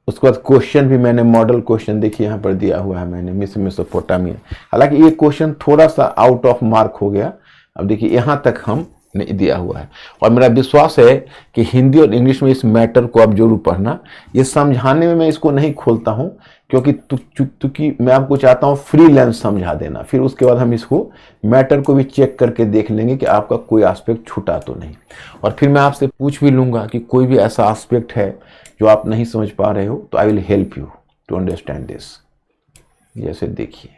उसके बाद क्वेश्चन भी मैंने मॉडल क्वेश्चन देखिए यहाँ पर दिया हुआ है मैंने, मिस्र मेसोपोटामिया। हालांकि ये क्वेश्चन थोड़ा सा आउट ऑफ मार्क हो गया। अब देखिए यहाँ तक हम नहीं दिया हुआ है, और मेरा विश्वास है कि हिंदी और इंग्लिश में इस मैटर को आप जरूर पढ़ना। ये समझाने में मैं इसको नहीं खोलता हूँ क्योंकि मैं आपको चाहता हूं फ्रीलांस समझा देना, फिर उसके बाद हम इसको मैटर को भी चेक करके देख लेंगे कि आपका कोई एस्पेक्ट छूटा तो नहीं, और फिर मैं आपसे पूछ भी लूंगा कि कोई भी ऐसा एस्पेक्ट है जो आप नहीं समझ पा रहे हो, तो I will help you to understand this. जैसे देखिए,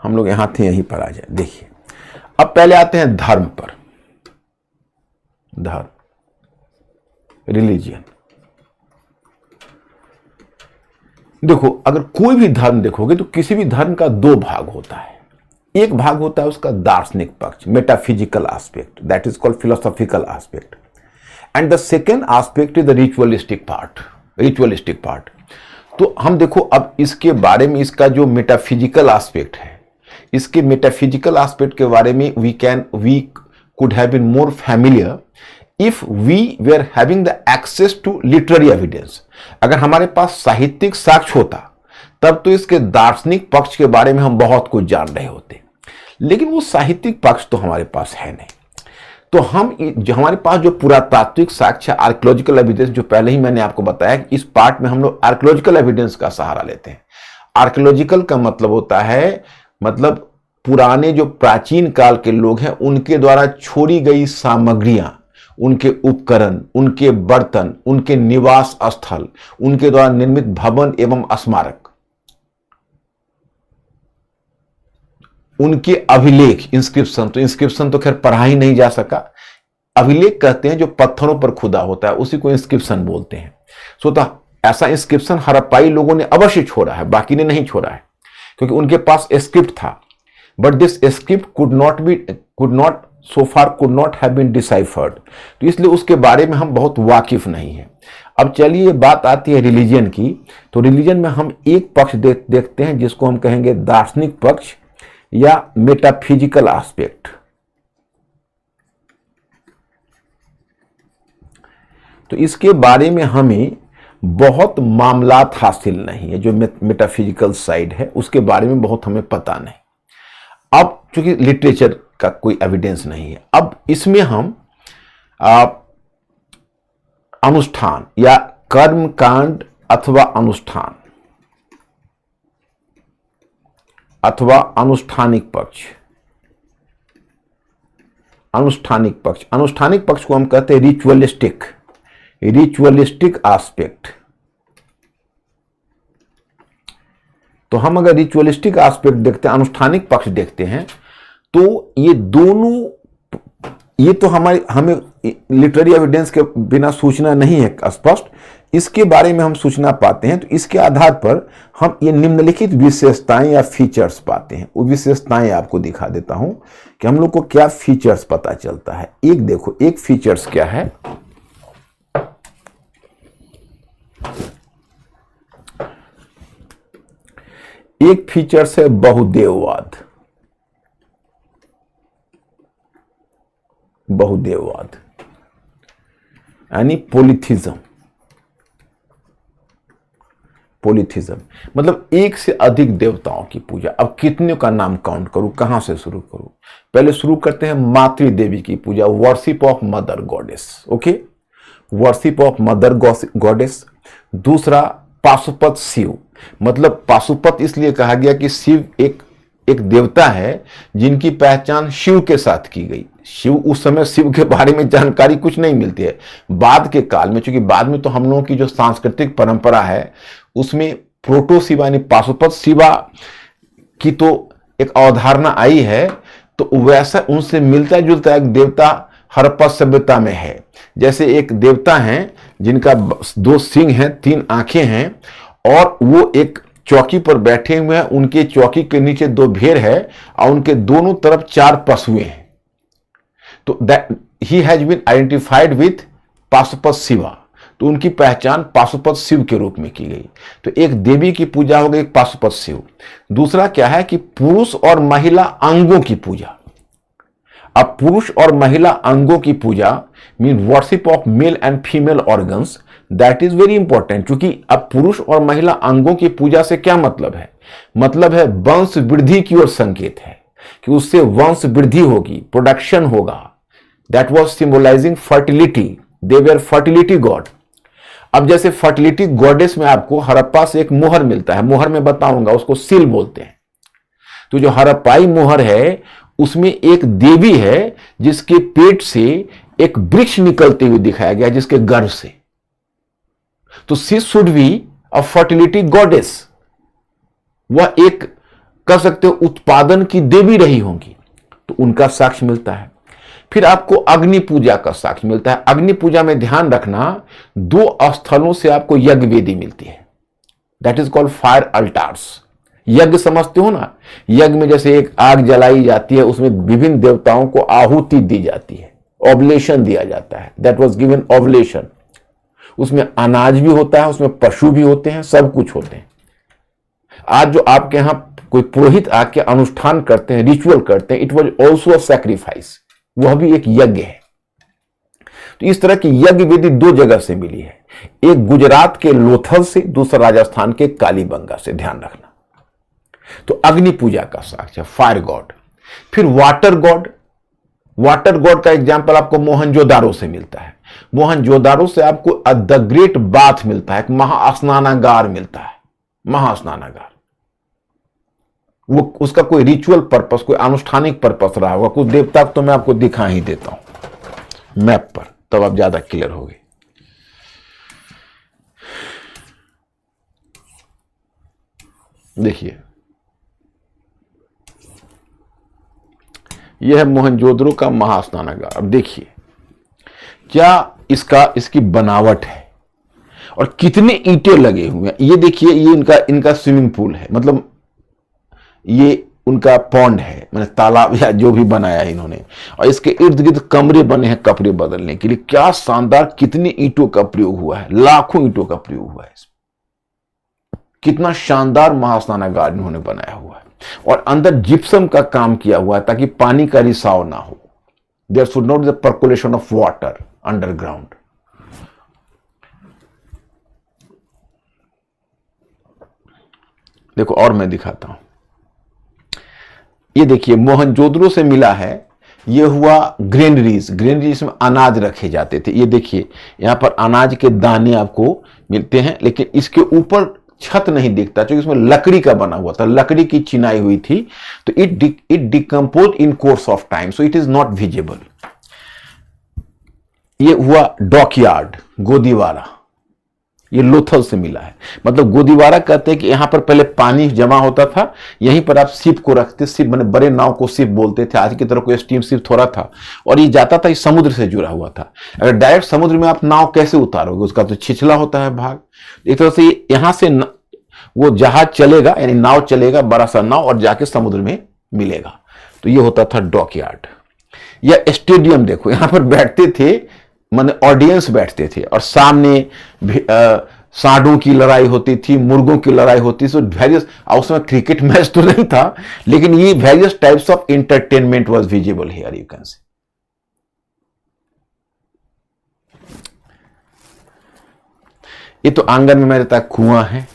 हम लोग यहां थे, यहीं पर आ जाए। देखिए, अब पहले आते हैं धर्म पर। धर्म, रिलीजियन। देखो, अगर कोई भी धर्म देखोगे तो किसी भी धर्म का दो भाग होता है। एक भाग होता है उसका दार्शनिक पक्ष, metaphysical aspect, that is called philosophical aspect, and the second aspect is the ritualistic part. तो हम देखो अब इसके बारे में, इसका जो मेटाफिजिकल एस्पेक्ट है, इसके मेटाफिजिकल एस्पेक्ट के बारे में we could have been more familiar if we were having the access to literary evidence. अगर हमारे पास साहित्यिक साक्ष्य होता तब तो इसके दार्शनिक पक्ष के बारे में हम बहुत कुछ जान रहे होते, लेकिन वो साहित्यिक पक्ष तो हमारे पास है नहीं। तो हमारे पास जो पुरातात्विक साक्ष्य, आर्कियोलॉजिकल एविडेंस, जो पहले ही मैंने आपको बताया कि इस पार्ट में हम लोग आर्कियोलॉजिकल एविडेंस का सहारा लेते हैं। आर्कियोलॉजिकल का मतलब होता है, मतलब पुराने जो प्राचीन काल के लोग हैं उनके द्वारा छोड़ी गई सामग्रियां, उनके उपकरण, उनके बर्तन, उनके निवास स्थल, उनके द्वारा निर्मित भवन एवं स्मारक, उनके अभिलेख, इंस्क्रिप्शन तो खैर पढ़ा ही नहीं जा सका। अभिलेख कहते हैं जो पत्थरों पर खुदा होता है, उसी को इंस्क्रिप्शन बोलते हैं। तो ऐसा इंस्क्रिप्शन हड़प्पाई लोगों ने अवश्य छोड़ा है, बाकी ने नहीं छोड़ा है, क्योंकि उनके पास स्क्रिप्ट था, but this script could not have been deciphered. तो इसलिए उसके बारे में हम बहुत वाकिफ नहीं हैं। अब चलिए, बात आती है रिलीजन की। तो रिलीजन में हम एक पक्ष देखते हैं जिसको हम कहेंगे दार्शनिक पक्ष या मेटाफिजिकल एस्पेक्ट। तो इसके बारे में हमें बहुत मामलात हासिल नहीं है। जो मेटाफिजिकल साइड है उसके बारे में बहुत हमें पता नहीं। अब चूंकि लिटरेचर का कोई एविडेंस नहीं है, अब इसमें हम अनुष्ठान या कर्मकांड अथवा अनुष्ठान अथवा अनुष्ठानिक पक्ष को हम कहते हैं रिचुअलिस्टिक एस्पेक्ट। तो हम अगर रिचुअलिस्टिक एस्पेक्ट देखते हैं, अनुष्ठानिक पक्ष देखते हैं, तो ये दोनों, ये तो हमें लिटरेरी एविडेंस के बिना सूचना नहीं है स्पष्ट, इसके बारे में हम सूचना पाते हैं। तो इसके आधार पर हम ये निम्नलिखित विशेषताएं या फीचर्स पाते हैं। वो विशेषताएं आपको दिखा देता हूं कि हम लोग को क्या फीचर्स पता चलता है। एक देखो, एक फीचर्स क्या है, एक फीचर्स है बहुदेववाद। यानी पोलिथिज्म मतलब एक से अधिक देवताओं की पूजा। अब कितने का नाम काउंट करूं, कहां से शुरू करूं? पहले शुरू करते हैं मातृ देवी की पूजा, worship of mother goddess. Okay, worship of mother goddess. दूसरा पाशुपत शिव, मतलब पाशुपत इसलिए कहा गया कि शिव एक देवता है जिनकी पहचान शिव के साथ की गई। शिव, उस समय शिव के बारे में जानकारी कुछ नहीं मिलती है। बाद के काल में, क्योंकि बाद में तो हम लोगों की जो सांस्कृतिक परंपरा है उसमें प्रोटो शिवा यानी पाशुपत शिवा की तो एक अवधारणा आई है, तो वैसा उनसे मिलता जुलता एक देवता हड़प्पा सभ्यता में है। जैसे एक देवता है जिनका 2 सिंह हैं, 3 आंखें हैं, और वो एक चौकी पर बैठे हुए हैं। उनके चौकी के नीचे 2 भेड़ है और उनके दोनों तरफ 4 पशुएं हैं। तो he has been identified with Pashupat Shiva. तो उनकी पहचान पाशुपत शिव के रूप में की गई। तो एक देवी की पूजा हो गई, पाशुपत शिव। दूसरा क्या है कि पुरुष और महिला अंगों की पूजा। अब पुरुष और महिला अंगों की पूजा mean worship of male and female organs, that is very important. क्योंकि अब पुरुष और महिला अंगों की पूजा से क्या मतलब है? मतलब है वंश वृद्धि की ओर संकेत है कि उससे वंश वृद्धि होगी, प्रोडक्शन होगा। That was symbolising fertility, they were fertility God. अब जैसे फर्टिलिटी गॉडेस में आपको हड़प्पा से एक मोहर मिलता है, मोहर में बताऊंगा, उसको सील बोलते हैं। तो जो हड़प्पाई मोहर है उसमें एक देवी है जिसके पेट से एक वृक्ष निकलते हुए दिखाया गया, जिसके गर्भ से। तो she should be a fertility goddess, वह एक कह सकते हो उत्पादन की देवी रही होंगी, तो उनका साक्ष्य मिलता है। फिर आपको अग्नि पूजा का साक्ष्य मिलता है। अग्नि पूजा में ध्यान रखना, 2 स्थलों से आपको यज्ञ वेदी मिलती है, दैट इज कॉल्ड फायर अल्टार्स। यज्ञ समझते हो ना, यज्ञ में जैसे एक आग जलाई जाती है, उसमें विभिन्न देवताओं को आहुति दी जाती है, ऑब्लेशन दिया जाता है, दैट वाज गिवन ऑब्लेशन। उसमें अनाज भी होता है, उसमें पशु भी होते हैं, सब कुछ होते हैं। आज जो आपके यहां कोई पुरोहित आके अनुष्ठान करते हैं, रिचुअल करते हैं, it was also a sacrifice, वह भी एक यज्ञ है। तो इस तरह की यज्ञ विधि 2 जगह से मिली है, एक गुजरात के लोथल से, दूसरा राजस्थान के कालीबंगा से, ध्यान रखना। तो अग्नि पूजा का साक्ष्य फायर गॉड। फिर वाटर गॉड, वाटर गॉड का एग्जाम्पल आपको मोहनजोदारो से मिलता है। मोहनजोदारो से आपको द ग्रेट बाथ मिलता है, एक महास्नानागार मिलता है, महास्नानागार। वो उसका कोई रिचुअल पर्पस, कोई आनुष्ठानिक पर्पस रहा होगा, कुछ देवता तो मैं आपको दिखा ही देता हूं मैप पर, तब आप ज्यादा क्लियर होगे। देखिए यह है मोहनजोदड़ो का महास्नानागार। अब देखिए क्या इसकी बनावट है और कितने ईंटें लगे हुए हैं। ये देखिए, ये इनका स्विमिंग पूल है, मतलब ये उनका पॉन्ड है, मैंने तालाब या जो भी बनाया है इन्होंने, और इसके इर्द गिर्द कमरे बने हैं कपड़े बदलने के लिए। क्या शानदार, कितने ईंटों का प्रयोग हुआ है, लाखों ईंटों का प्रयोग हुआ है इसमें। कितना शानदार महास्नानागार इन्होंने बनाया हुआ है, और अंदर जिप्सम का काम किया हुआ है ताकि पानी का रिसाव ना हो। There should not be the percolation of water underground. देखो और मैं दिखाता हूं, ये देखिए मोहनजोदड़ो से मिला है। ये हुआ ग्रेनरीज, ग्रेनरीज में अनाज रखे जाते थे। ये देखिए यहां पर अनाज के दाने आपको मिलते हैं, लेकिन इसके ऊपर छत नहीं दिखता क्योंकि इसमें लकड़ी का बना हुआ था, लकड़ी की चिनाई हुई थी, तो it decompose in course of time, so it is not visible. ये हुआ डॉकयार्ड, गोदीवारा, ये लोथल से मिला है। मतलब गोदीवारा कहते हैं कि यहां पर पहले पानी जमा होता था, यहीं पर आप शिप को रखते, शिप मैंने बड़े नाव को शिप बोलते थे, आज की तरह कोई स्टीम शिप थोड़ा था, और ये जाता था, इस समुद्र से जुड़ा हुआ था। अगर डायरेक्ट समुद्र में आप नाव कैसे उतारोगे, उसका तो छिछला होता है भाग। एक तरह से यहां से वो जहाज चलेगा, यानी नाव चलेगा, बड़ा सा नाव, और जाके समुद्र में मिलेगा। तो ये होता था डॉकयार्ड। या स्टेडियम देखो, यहां पर बैठते थे, माने ऑडियंस बैठते थे, और सामने सांडों की लड़ाई होती थी, मुर्गों की लड़ाई होती थी, वेरियस, उसमें क्रिकेट मैच तो नहीं था, लेकिन ये various types of entertainment was visible here, you can see. ये तो आंगन में मेरे तक कुआं है।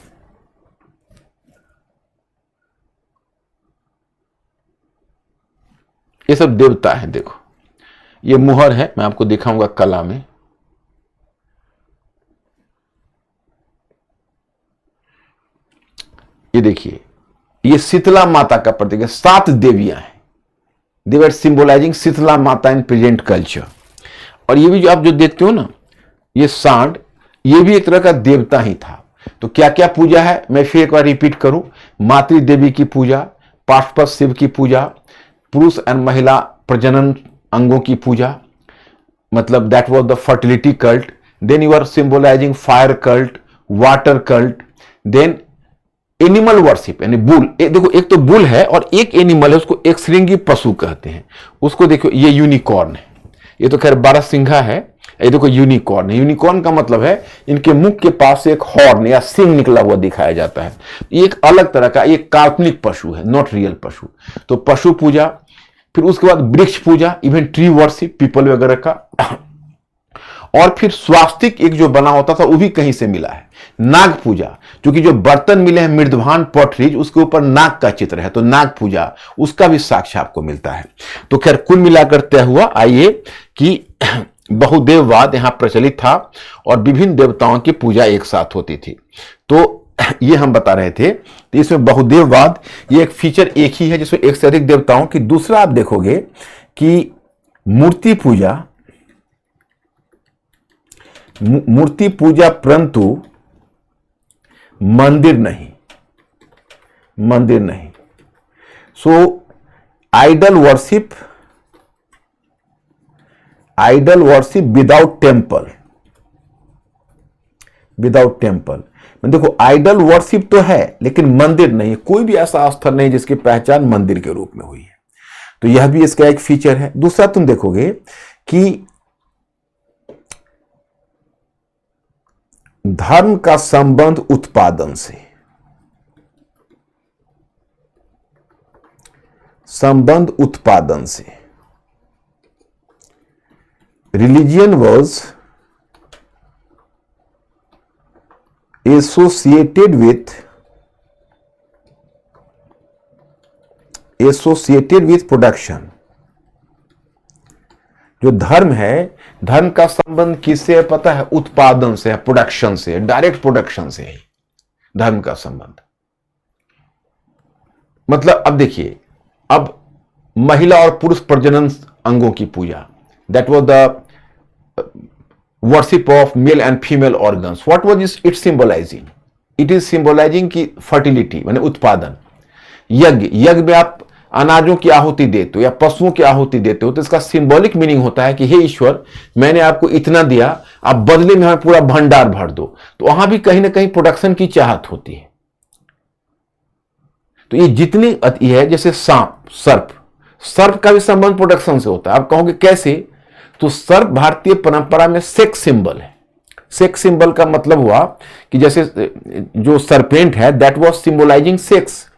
ये सब देवता है। देखो ये मुहर है, मैं आपको दिखाऊंगा कला में। ये देखिए, ये शीतला माता का प्रतीक है। 7 देवियां हैं, दे वर सिंबलाइजिंग शीतला माता इन प्रेजेंट कल्चर। और ये भी जो आप जो देखते हो ना, ये सांड, ये भी एक तरह का देवता ही था। तो क्या क्या पूजा है, मैं फिर एक बार रिपीट करूं। मातृ देवी की पूजा, पाशुपत शिव की पूजा, पुरुष और महिला प्रजनन अंगों की पूजा, मतलब that was the fertility cult. Then you are symbolising fire cult, water cult, then animal worship, यानी बुल। देखो एक तो बुल है और एक एनिमल है, उसको एक श्रृंगी पशु कहते हैं। उसको देखो, ये यूनिकॉर्न है, ये तो खैर 12 सिंघा है। ये देखो यूनिकॉर्न है। यूनिकॉर्न का मतलब है इनके मुख के पास से एक हॉर्न या सिंग निकला हुआ दिखाया जाता है। ये एक अलग तरह का, एक काल्पनिक पशु है, नॉट रियल पशु। तो पशु पूजा, फिर उसके बाद वृक्ष पूजा, इवन ट्री वर्शिप, पीपल वगैरह का। और फिर स्वास्तिक एक जो बना होता था वो भी कहीं से मिला है। नाग पूजा, क्योंकि जो बर्तन मिले हैं मृदभान पॉटरीज, उसके ऊपर नाग का चित्र है, तो नाग पूजा, उसका भी साक्ष्य आपको मिलता है। तो खैर कुल मिलाकर तय हुआ, आइए कि बहुदेववाद यहां प्रचलित था और विभिन्न देवताओं की पूजा एक साथ होती थी। तो ये हम बता रहे थे, तो इसमें बहुदेववाद ये एक फीचर एक ही है जिसमें एक से अधिक देवताओं की। दूसरा आप देखोगे कि मूर्ति पूजा परंतु मंदिर नहीं। सो आइडल वर्शिप विदाउट टेम्पल। देखो आइडल वर्शिप तो है लेकिन मंदिर नहीं, कोई भी ऐसा स्थल नहीं जिसकी पहचान मंदिर के रूप में हुई है। तो यह भी इसका एक फीचर है। दूसरा तुम देखोगे कि धर्म का संबंध उत्पादन से, religion was associated with production. जो धर्म है, धर्म का संबंध किससे है पता है? उत्पादन से है, प्रोडक्शन से, डायरेक्ट प्रोडक्शन से है धर्म का संबंध। मतलब अब देखिए, अब महिला और पुरुष प्रजनन अंगों की पूजा, that was the worship of male and female organs. What was it symbolizing? It is symbolizing की fertility माने उत्पादन। यज्ञ में आप अनाजों की आहुति देते हो या पशुओं की आहुति देते हो, तो इसका सिंबॉलिक मीनिंग होता है कि हे ईश्वर, मैंने आपको इतना दिया, आप बदले में हमें पूरा भंडार भर दो। तो वहां भी कहीं ना कहीं प्रोडक्शन की चाहत होती है। तो ये जितनी अति है, जैसे सर्प का भी संबंध प्रोडक्शन से होता है। आप कहोगे कैसे? तो सर्प भारतीय परंपरा में सेक्स सिंबल है। सेक्स सिंबल का मतलब हुआ कि जैसे जो सरपेंट है दैट वाज सिंबलाइजिंग सेक्स।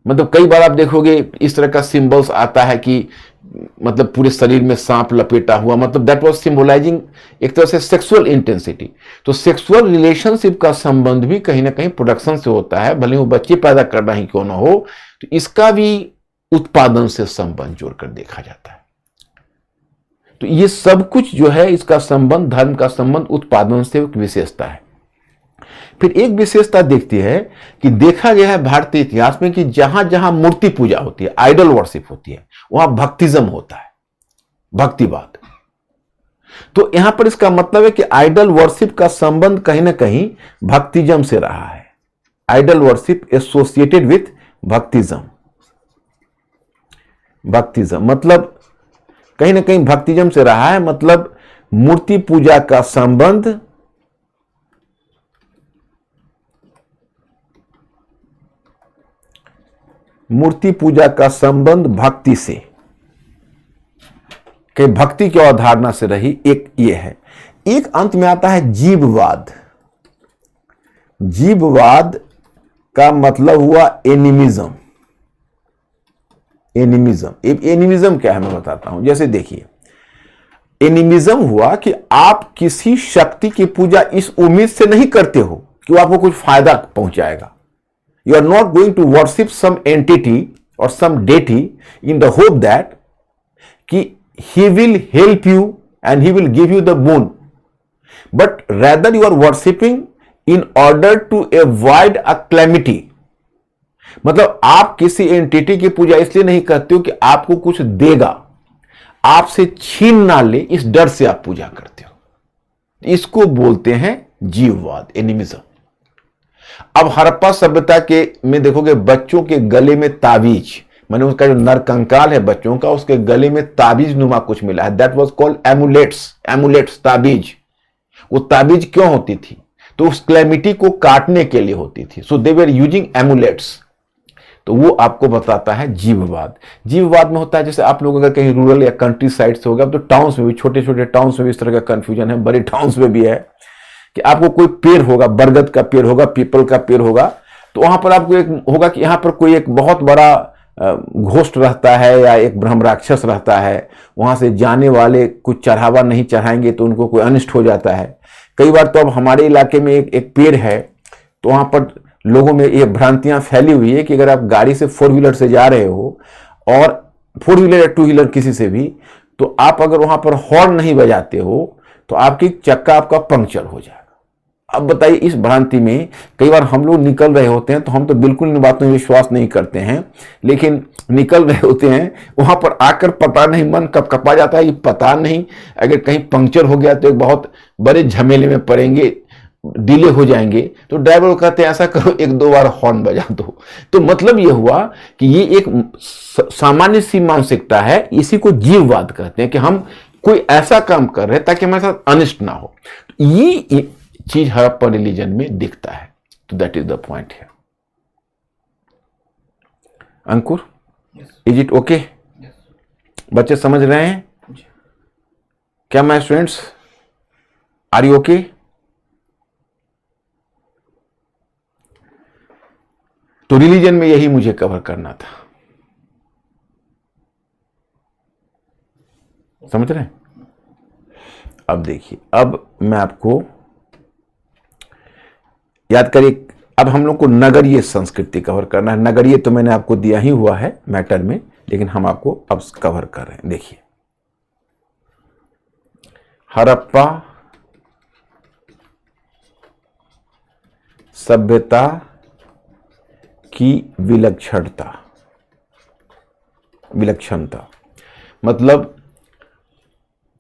मतलब कई बार आप देखोगे इस तरह का सिंबल्स आता है कि मतलब पूरे शरीर में सांप लपेटा हुआ, मतलब दैट वाज सिंबलाइजिंग एक तरह से सेक्सुअल इंटेंसिटी। तो सेक्सुअल रिलेशनशिप का संबंध भी कहीं ना कहीं प्रोडक्शन से होता है, भले वो बच्चे पैदा करना ही क्यों ना हो। तो इसका भी उत्पादन से संबंध जोड़कर देखा जाता है। तो ये सब कुछ जो है, इसका संबंध, धर्म का संबंध उत्पादन से एक विशेषता है। फिर एक विशेषता देखती है कि देखा गया है भारतीय इतिहास में कि जहां जहां मूर्ति पूजा होती है, आइडल वर्शिप होती है, वहां भक्तिज्म होता है, भक्तिवाद। तो यहां पर इसका मतलब है कि आइडल वर्शिप का संबंध कहीं ना कहीं भक्तिज्म से रहा है। आइडल वर्शिप एसोसिएटेड विथ भक्तिज्म मतलब कहीं ना कहीं भक्तिज्म से रहा है। मतलब मूर्ति पूजा का संबंध भक्ति से, कि भक्ति की अवधारणा से रही। एक ये है। एक अंत में आता है जीववाद। जीववाद का मतलब हुआ एनिमिज्म। एनिमिज्म क्या है मैं बताता हूं। जैसे देखिए, एनिमिज्म हुआ कि आप किसी शक्ति की पूजा इस उम्मीद से नहीं करते हो कि वो आपको कुछ फायदा पहुंचाएगा। You are not going to worship some entity और some deity in the hope that कि he will help you and he will give you the boon, but rather you are worshipping in order to avoid a calamity। मतलब आप किसी entity की पूजा इसलिए नहीं करते हो कि आपको कुछ देगा, आपसे छीन ना ले, इस डर से आप पूजा करते हो। इसको बोलते हैं जीववाद, एनिमिज्म। अब हड़प्पा सभ्यता के में देखोगे बच्चों के गले में ताबीज, माने उसका जो नरकंकाल है बच्चों का, उसके गले में ताबीज नुमा कुछ मिला है। दैट वाज कॉल्ड एमुलेट्स, ताबीज। वो ताबीज क्यों होती थी? तो उस क्लैमिटी को काटने के लिए होती थी। सो दे वर यूजिंग एमुलेट्स। तो वो आपको बताता है जीववाद। जीववाद में होता है, जैसे आप लोग अगर कहीं रूरल या कंट्री साइड से होगा, तो टाउन्स में भी, छोटे छोटे टाउन्स में भी इस तरह का कंफ्यूजन है, बड़े टाउन्स में भी है कि आपको कोई पेड़ होगा, बरगद का पेड़ होगा, पीपल का पेड़ होगा, तो वहां पर आपको एक होगा कि यहाँ पर कोई एक बहुत बड़ा घोस्ट रहता है या एक ब्रह्म राक्षस रहता है। वहां से जाने वाले कुछ चढ़ावा नहीं चढ़ाएंगे तो उनको कोई अनिष्ट हो जाता है। कई बार तो अब हमारे इलाके में एक पेड़ है, तो वहां पर लोगों में ये भ्रांतियां फैली हुई है कि अगर आप गाड़ी से 4 व्हीलर से जा रहे हो, और 4 व्हीलर या 2 व्हीलर किसी से भी, तो आप अगर वहां पर हॉर्न नहीं बजाते हो तो आपकी चक्का आपका पंक्चर हो जाएगा। अब बताइए, इस भ्रांति में कई बार हम लोग निकल रहे होते हैं तो हम तो बिल्कुल इन बातों में विश्वास नहीं करते हैं, लेकिन निकल रहे होते हैं, वहां पर आकर पता नहीं मन कब कपा जाता है कि पता नहीं अगर कहीं पंक्चर हो गया तो एक बहुत बड़े झमेले में पड़ेंगे, डिले हो जाएंगे। तो ड्राइवर को कहते हैं ऐसा करो, 1-2 बार हॉर्न बजा दो। तो मतलब ये हुआ कि ये एक सामान्य सी मानसिकता है, इसी को जीववाद कहते हैं कि हम कोई ऐसा काम कर रहे हैं ताकि हमारे साथ अनिष्ट ना हो। ये चीज हड़प्पा रिलीजन में दिखता है। तो दैट इज द पॉइंट है। Ankur, is it okay? बच्चे समझ रहे हैं क्या? My students, are you okay? तो रिलीजन में यही मुझे कवर करना था, समझ रहे हैं? अब देखिए, अब मैं आपको याद करिए, अब हम लोग को नगरीय संस्कृति कवर करना है। नगरीय तो मैंने आपको दिया ही हुआ है मैटर में, लेकिन हम आपको अब कवर कर रहे हैं। देखिए, हड़प्पा सभ्यता की विलक्षणता मतलब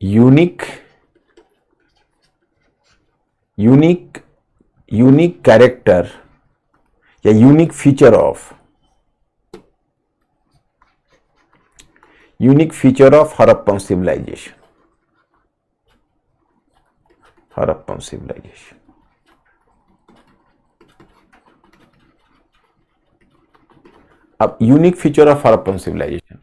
यूनिक कैरेक्टर या unique feature of Harappan civilization. अब unique feature of Harappan civilization,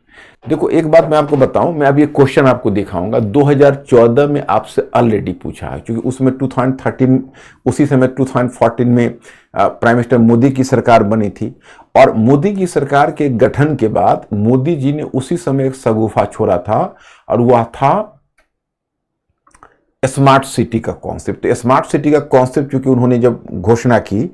देखो एक बात मैं आपको बताऊं, मैं अब ये क्वेश्चन आपको दिखाऊंगा 2014 में आपसे ऑलरेडी पूछा है, क्योंकि उसमें 2013 उसी समय 2014 में प्राइम मिनिस्टर मोदी की सरकार बनी थी, और मोदी की सरकार के गठन के बाद मोदी जी ने उसी समय एक शगुफा छोड़ा था, और वह था स्मार्ट सिटी का कॉन्सेप्ट। स्मार्ट सिटी का कॉन्सेप्ट क्योंकि उन्होंने जब घोषणा की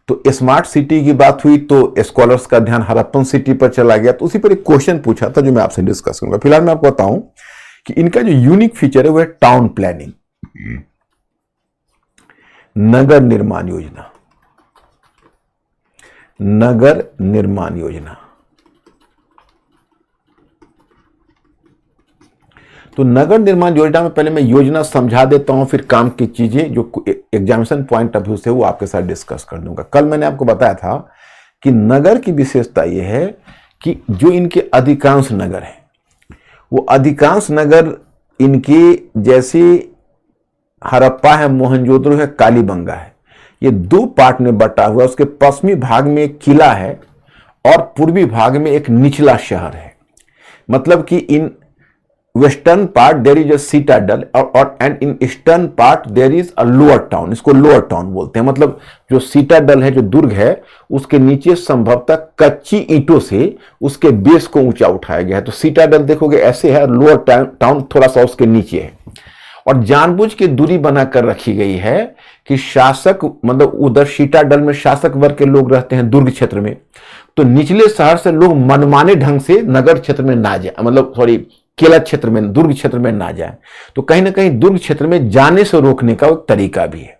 तो स्मार्ट सिटी की बात हुई तो स्कॉलर्स का ध्यान हड़प्पन सिटी पर चला गया। तो उसी पर एक क्वेश्चन पूछा था जो मैं आपसे डिस्कस करूंगा। फिलहाल मैं आपको बताऊं कि इनका जो यूनिक फीचर है वो है टाउन प्लानिंग, नगर निर्माण योजना। तो नगर निर्माण योजना में पहले मैं योजना समझा देता हूं, फिर काम की चीजें जो एग्जामिनेशन पॉइंट ऑफ व्यू से वो आपके साथ डिस्कस कर दूंगा। कल मैंने आपको बताया था कि नगर की विशेषता यह है कि जो इनके अधिकांश नगर हैं वो अधिकांश नगर इनके जैसे हड़प्पा है, मोहनजोदड़ो है, कालीबंगा है, ये 2 पार्ट में बटा हुआ। उसके पश्चिमी भाग में एक किला है और पूर्वी भाग में एक निचला शहर है। मतलब कि in western part there is a citadel और and in eastern part there is a lower town. इसको लोअर टाउन बोलते हैं। मतलब जो सिटाडल है, जो दुर्ग है, उसके नीचे संभवतः कच्ची ईंटों से उसके बेस को ऊंचा उठाया गया है। तो सिटाडल देखोगे ऐसे है, लोअर टाउन थोड़ा सा उसके नीचे है, और जानबूझ के दूरी बनाकर रखी गई है कि शासक, मतलब उधर सिटाडल में शासक वर्ग के लोग रहते हैं दुर्ग क्षेत्र में, तो निचले शहर से लोग मनमाने ढंग से नगर क्षेत्र में ना जाए, मतलब सॉरी किला क्षेत्र में, दुर्ग क्षेत्र में ना जाए। तो कहीं ना कहीं दुर्ग क्षेत्र में जाने से रोकने का एक तरीका भी है।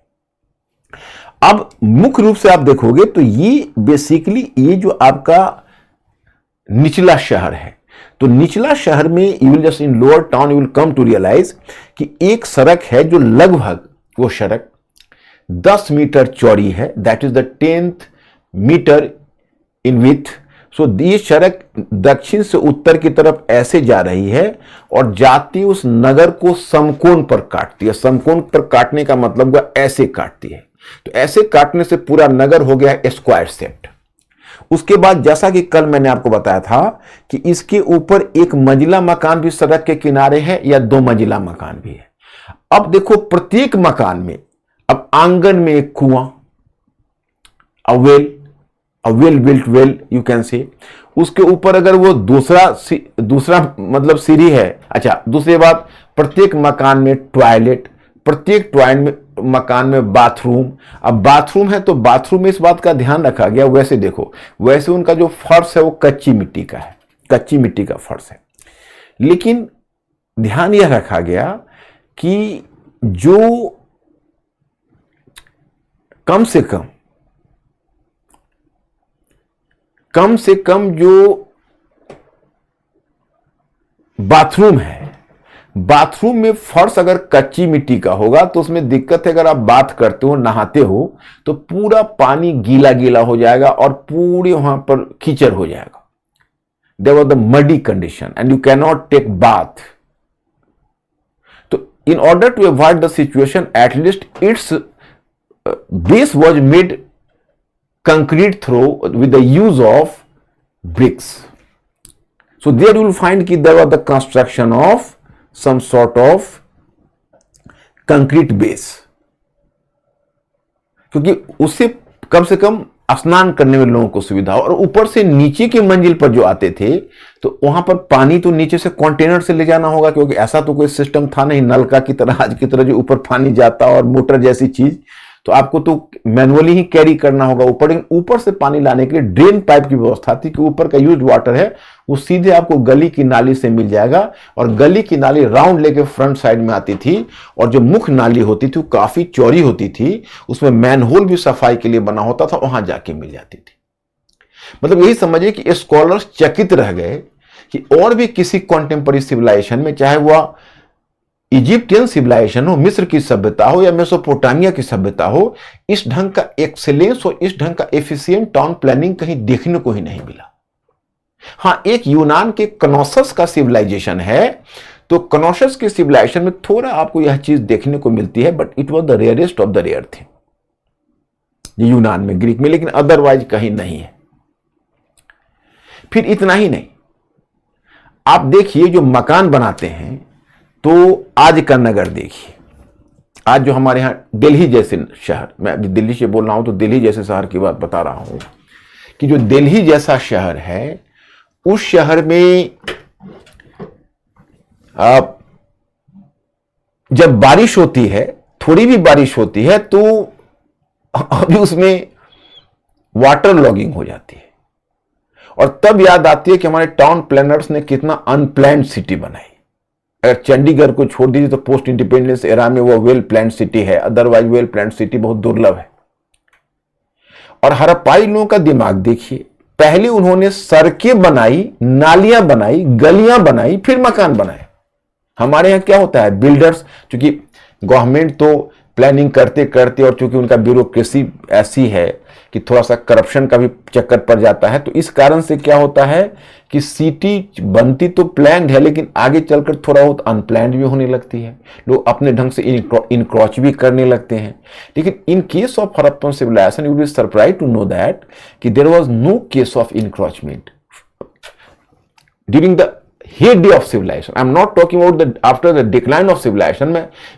अब मुख्य रूप से आप देखोगे तो ये बेसिकली ये जो आपका निचला शहर है, तो निचला शहर में you will just in lower town you will come to realise कि एक सड़क है जो लगभग वो सड़क 10 मीटर चौड़ी है, that is the 10th meter in width. So ये सड़क दक्षिण से उत्तर की तरफ ऐसे जा रही है और जाती उस नगर को समकोण पर काटती है। समकोण पर काटने का मतलब हुआ ऐसे काटती है, तो ऐसे काटने से पूरा नगर हो गया स्क्वायर शेप्ड। उसके बाद जैसा कि कल मैंने आपको बताया था कि इसके ऊपर एक मंजिला मकान भी सड़क के किनारे है या 2 मंजिला मकान भी है। अब देखो प्रत्येक मकान में, अब आंगन में एक कुआं, a well built well you can say, उसके ऊपर अगर वो दूसरा मतलब सीढ़ी है। अच्छा, दूसरी बात, प्रत्येक मकान में टॉयलेट, प्रत्येक मकान में बाथरूम। अब बाथरूम है तो बाथरूम में इस बात का ध्यान रखा गया, वैसे देखो वैसे उनका जो फर्श है वो कच्ची मिट्टी का है, कच्ची मिट्टी का फर्श है। लेकिन ध्यान यह रखा गया कि जो कम से कम जो बाथरूम है, बाथरूम में फर्श अगर कच्ची मिट्टी का होगा तो उसमें दिक्कत है, अगर आप बात करते हो, नहाते हो, तो पूरा पानी गीला गीला हो जाएगा और पूरी वहां पर कीचड़ हो जाएगा. There was the muddy condition and you can not take bath. तो in order to avoid the situation, at least its base was made concrete through with the use of bricks. So there you will find कि there was the construction of some sort of concrete base, क्योंकि उससे कम से कम स्नान करने में लोगों को सुविधा हो. और ऊपर से नीचे की मंजिल पर जो आते थे तो वहां पर पानी तो नीचे से कंटेनर से ले जाना होगा, क्योंकि ऐसा तो कोई सिस्टम था नहीं नलका की तरह आज की तरह जो ऊपर पानी जाता और मोटर जैसी चीज, तो आपको तो मैनुअली ही कैरी करना होगा ऊपर. ऊपर से पानी लाने के लिए ड्रेन पाइप की व्यवस्था थी कि ऊपर का यूज वाटर है वो सीधे आपको गली की नाली से मिल जाएगा, और गली की नाली राउंड लेके फ्रंट साइड में आती थी, और जो मुख्य नाली होती थी वो काफी चौड़ी होती थी, उसमें मैनहोल भी सफाई के लिए बना होता था, वहां जाके मिल जाती थी. मतलब यही समझिए कि स्कॉलर्स चकित रह गए कि और भी किसी कॉन्टेम्पररी सिविलाइजेशन में, चाहे वह इजिप्टियन सिविलाइजेशन हो, मिस्र की सभ्यता हो या मेसोपोटामिया की सभ्यता हो, इस ढंग का एक्सेलेंस और इस ढंग का एफिशिएंट टाउन प्लानिंग कहीं देखने को ही नहीं मिला. हां, एक यूनान के कनोसस का सिविलाइजेशन है, तो कनोसस के सिविलाइजेशन में थोड़ा आपको यह चीज देखने को मिलती है, but it was the rarest of the rare thing यूनान में, ग्रीक में, लेकिन अदरवाइज कहीं नहीं है. फिर इतना ही नहीं, आप देखिए जो मकान बनाते हैं, तो आज का नगर देखिए, आज जो हमारे यहां दिल्ली जैसे शहर, मैं अभी दिल्ली से बोल रहा हूं तो दिल्ली जैसे शहर की बात बता रहा हूं, कि जो दिल्ली जैसा शहर है, उस शहर में जब बारिश होती है, थोड़ी भी बारिश होती है, तो अभी उसमें वाटर लॉगिंग हो जाती है, और तब याद आती है कि हमारे टाउन प्लानर्स ने कितना अनप्लान्ड सिटी बनाई. अगर चंडीगढ़ को छोड़ दीजिए तो पोस्ट इंडिपेंडेंस एरा में वो वेल प्लान्ड सिटी है, अदरवाइज वेल प्लान्ड सिटी बहुत दुर्लभ है. और हड़प्पाई लोगों का दिमाग देखिए, पहले उन्होंने सड़कें बनाई, नालियां बनाई, गलियां बनाई, फिर मकान बनाए. हमारे यहां क्या होता है, बिल्डर्स, क्योंकि गवर्नमेंट तो प्लानिंग करते करते, और चूंकि उनका ब्यूरोक्रेसी ऐसी है कि थोड़ा सा करप्शन का भी चक्कर पड़ जाता है, तो इस कारण से क्या होता है कि सिटी बनती तो प्लान्ड है, लेकिन आगे चलकर थोड़ा बहुत अनप्लान्ड भी होने लगती है, लोग अपने ढंग से इनक्रॉच भी करने लगते हैं. लेकिन in case of Harappan civilization you will be surprise to know that कि there was no case of encroachment during the heyday of civilization. I am not talking about the after the decline of civilization.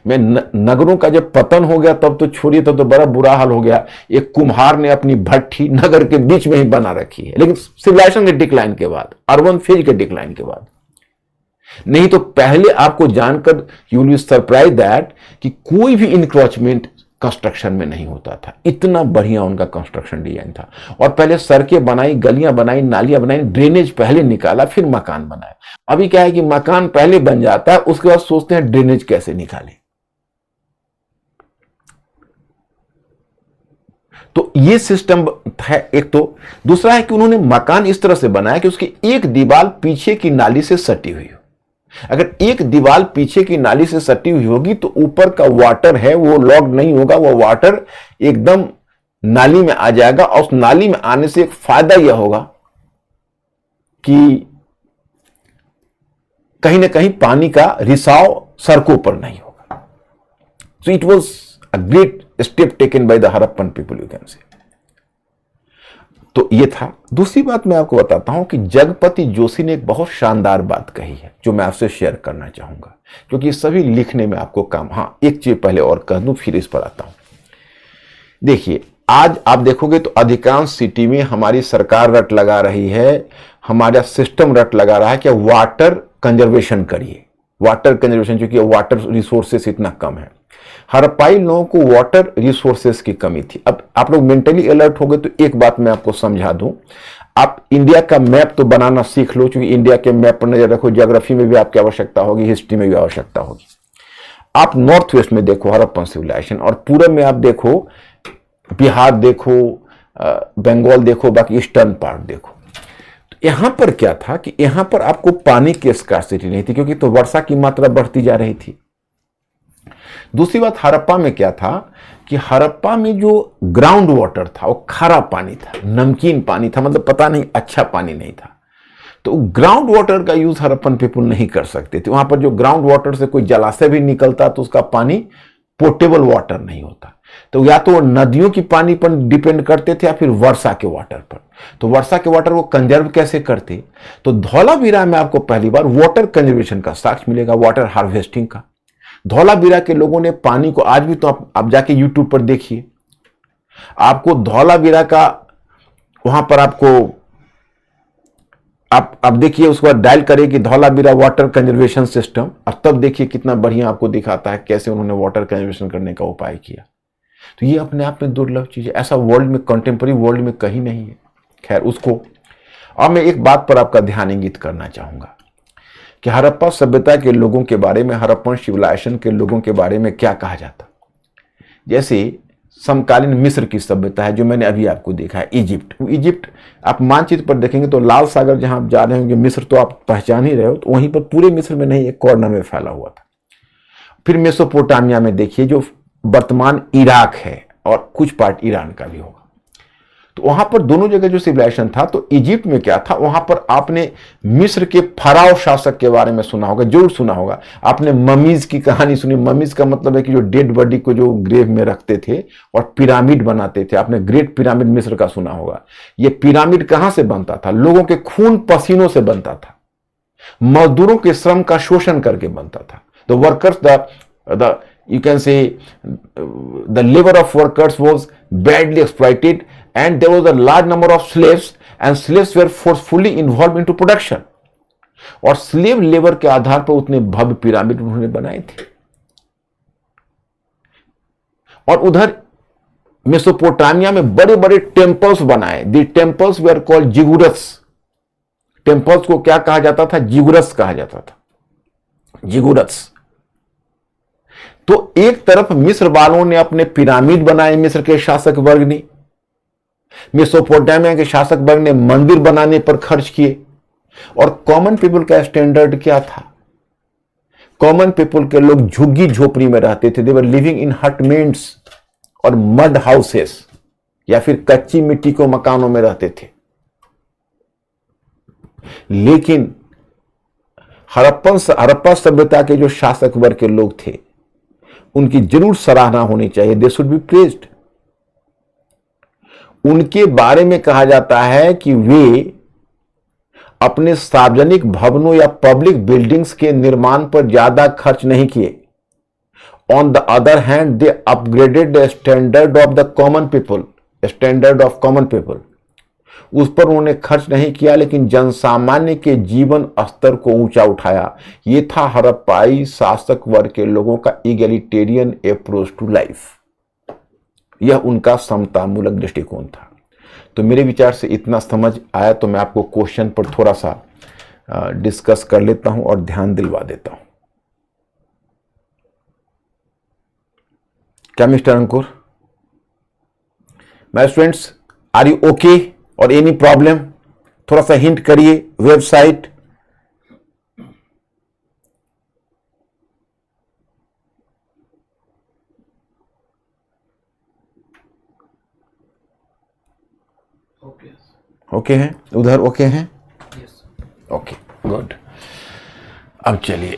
मैं नगरों का जब पतन हो गया तब तो छोड़िए, तब तो बड़ा बुरा हाल हो गया. एक कुम्हार ने अपनी भट्ठी नगर के बीच में ही बना रखी है, लेकिन सिविलाइजेशन के डिक्लाइन के बाद, अर्बन फेज के डिक्लाइन के बाद. नहीं तो पहले आपको जानकर you will be surprise that कि कोई भी इंक्रोचमेंट कंस्ट्रक्शन में नहीं होता था. इतना बढ़िया उनका कंस्ट्रक्शन डिजाइन था. और पहले सड़कें बनाई, गलियां बनाई, नालियां बनाई, ड्रेनेज पहले निकाला, फिर मकान बनाया. अभी क्या है कि मकान पहले बन जाता है, उसके बाद सोचते हैं ड्रेनेज कैसे निकालें. तो ये सिस्टम है एक. तो दूसरा है कि उन्होंने मकान इस तरह से बनाया कि उसकी एक दीवार पीछे की नाली से सटी हुई हो. अगर एक दीवार पीछे की नाली से सटी हुई होगी तो ऊपर का वाटर है वो लॉक नहीं होगा, वो वाटर एकदम नाली में आ जाएगा. और उस नाली में आने से एक फायदा यह होगा कि कहीं ना कहीं पानी का रिसाव सड़कों पर नहीं होगा. So it was a great step taken by the Harappan people, you can say. तो ये था. दूसरी बात मैं आपको बताता हूं कि जगपति जोशी ने एक बहुत शानदार बात कही है जो मैं आपसे शेयर करना चाहूंगा, क्योंकि ये सभी लिखने में आपको काम. हां, एक चीज पहले और कह दूं, फिर इस पर आता हूं. देखिए, आज आप देखोगे तो अधिकांश सिटी में हमारी सरकार रट लगा रही है, हमारा सिस्टम रट लगा रहा है कि वाटर कंजर्वेशन करिए. वाटर कंजर्वेशन, क्योंकि वाटर रिसोर्सेस इतना कम है. हड़प्पाई लोगों को वाटर रिसोर्सेस की कमी थी. अब आप लोग मेंटली अलर्ट हो गए तो एक बात मैं आपको समझा दूं. आप इंडिया का मैप तो बनाना सीख लो, क्योंकि इंडिया के मैप पर नजर रखो, ज्योग्राफी में भी आपकी आवश्यकता होगी, हिस्ट्री में भी आवश्यकता होगी। आप नॉर्थ वेस्ट में देखो हड़प्पन सिविलाइजेशन, और पूरब में आप देखो, बिहार देखो, बंगाल देखो, बाकी ईस्टर्न पार्ट देखो। तो यहां पर क्या था कि यहां पर आपको पानी की स्कार्सिटी नहीं थी, क्योंकि तो वर्षा की मात्रा बढ़ती जा रही थी। दूसरी बात हड़प्पा में क्या था कि हड़प्पा में जो ग्राउंड वाटर था वो खारा पानी था, नमकीन पानी था, मतलब पता नहीं, अच्छा पानी नहीं था। तो ग्राउंड वाटर का यूज हड़प्पन पीपुल नहीं कर सकते थे। वहां पर जो ग्राउंड वाटर से कोई जलाशय भी निकलता तो उसका पानी पोर्टेबल वाटर नहीं होता, तो या तो वो नदियों की पानी पर डिपेंड करते थे या फिर वर्षा के वाटर पर। तो वर्षा के वाटर को कंजर्व कैसे करते? तो धौलावीरा में आपको पहली बार वाटर कंजर्वेशन का साक्ष्य मिलेगा, वाटर हार्वेस्टिंग का। धौलावीरा के लोगों ने पानी को, आज भी तो आप जाके यूट्यूब पर देखिए, आपको धौलावीरा का वहां पर आपको आप देखिए, उसके बाद डायल करिए कि धौलावीरा वाटर कंजर्वेशन सिस्टम, और तब देखिए कितना बढ़िया आपको दिखाता है कैसे उन्होंने वाटर कंजर्वेशन करने का उपाय किया। तो ये अपने आप में दुर्लभ चीज है, ऐसा वर्ल्ड में, कंटेम्प्रेरी वर्ल्ड में कहीं नहीं है। खैर उसको, अब मैं एक बात पर आपका ध्यान इंगित करना चाहूंगा कि हड़प्पा सभ्यता के लोगों के बारे में, हड़प्पन सिविलाइजेशन के लोगों के बारे में क्या कहा जाता। जैसे समकालीन मिस्र की सभ्यता है जो मैंने अभी आपको देखा है, इजिप्ट आप मानचित्र पर देखेंगे तो लाल सागर जहां आप जा रहे होंगे, मिस्र तो आप पहचान ही रहे हो, तो वहीं पर पूरे मिस्र में नहीं, एक कॉर्नर में फैला हुआ था। फिर मेसोपोटामिया में देखिए जो वर्तमान इराक है, और कुछ पार्ट ईरान का भी होगा। तो वहां पर दोनों जगह जो सिविलाइजेशन था, तो इजिप्ट में क्या था, वहां पर आपने मिस्र के फराओ शासक के बारे में सुना होगा, जरूर सुना होगा। आपने ममीज की कहानी सुनी। ममीज का मतलब है कि जो डेड बॉडी को जो ग्रेव में रखते थे और पिरामिड बनाते थे। आपने ग्रेट पिरामिड मिस्र का सुना होगा। ये पिरामिड कहां से बनता था? लोगों के खून पसीनों से बनता था, मजदूरों के श्रम का शोषण करके बनता था। The workers, you can say the labor of workers was badly exploited, and there was a large number of slaves, and slaves were forcefully involved into production. और स्लेव लेबर के आधार पर उतने भव्य पिरामिड उन्होंने बनाए थे। और उधर मेसोपोटामिया में बड़े बड़े टेम्पल्स बनाए। दी टेम्पल्स वेर कॉल्ड जिगुरस। टेम्पल्स को क्या कहा जाता था? जिगुरस कहा जाता था, जिगुरस। तो एक तरफ मिस्र वालों ने अपने पिरामिड बनाए, मिस्र के शासक वर्ग ने, मेसोपोटामिया के शासक वर्ग ने मंदिर बनाने पर खर्च किए। और कॉमन पीपल का स्टैंडर्ड क्या था? कॉमन पीपल के लोग झुग्गी झोपड़ी में रहते थे। दे वर लिविंग इन हटमेंट्स और मड हाउसेस, या फिर कच्ची मिट्टी के मकानों में रहते थे। लेकिन हड़प्पा सभ्यता के जो शासक वर्ग के लोग थे, उनकी जरूर सराहना होनी चाहिए। They should be praised. उनके बारे में कहा जाता है कि वे अपने सार्वजनिक भवनों या पब्लिक बिल्डिंग्स के निर्माण पर ज्यादा खर्च नहीं किए। On the other hand they upgraded the standard of the common people, standard of common people. उस पर उन्होंने खर्च नहीं किया, लेकिन जनसामान्य के जीवन स्तर को ऊंचा उठाया। ये था हड़प्पाई शासक वर्ग के लोगों का इगैलिटेरियन अप्रोच टू लाइफ। यह उनका समतामूलक दृष्टिकोण था। तो मेरे विचार से इतना समझ आया, तो मैं आपको क्वेश्चन पर थोड़ा सा डिस्कस कर लेता हूं और ध्यान दिलवा देता हूं। क्या mister Ankur? My students, are you okay और एनी प्रॉब्लम? थोड़ा सा हिंट करिए। वेबसाइट, ओके हैं? उधर ओके हैं? Okay, good. अब चलिए,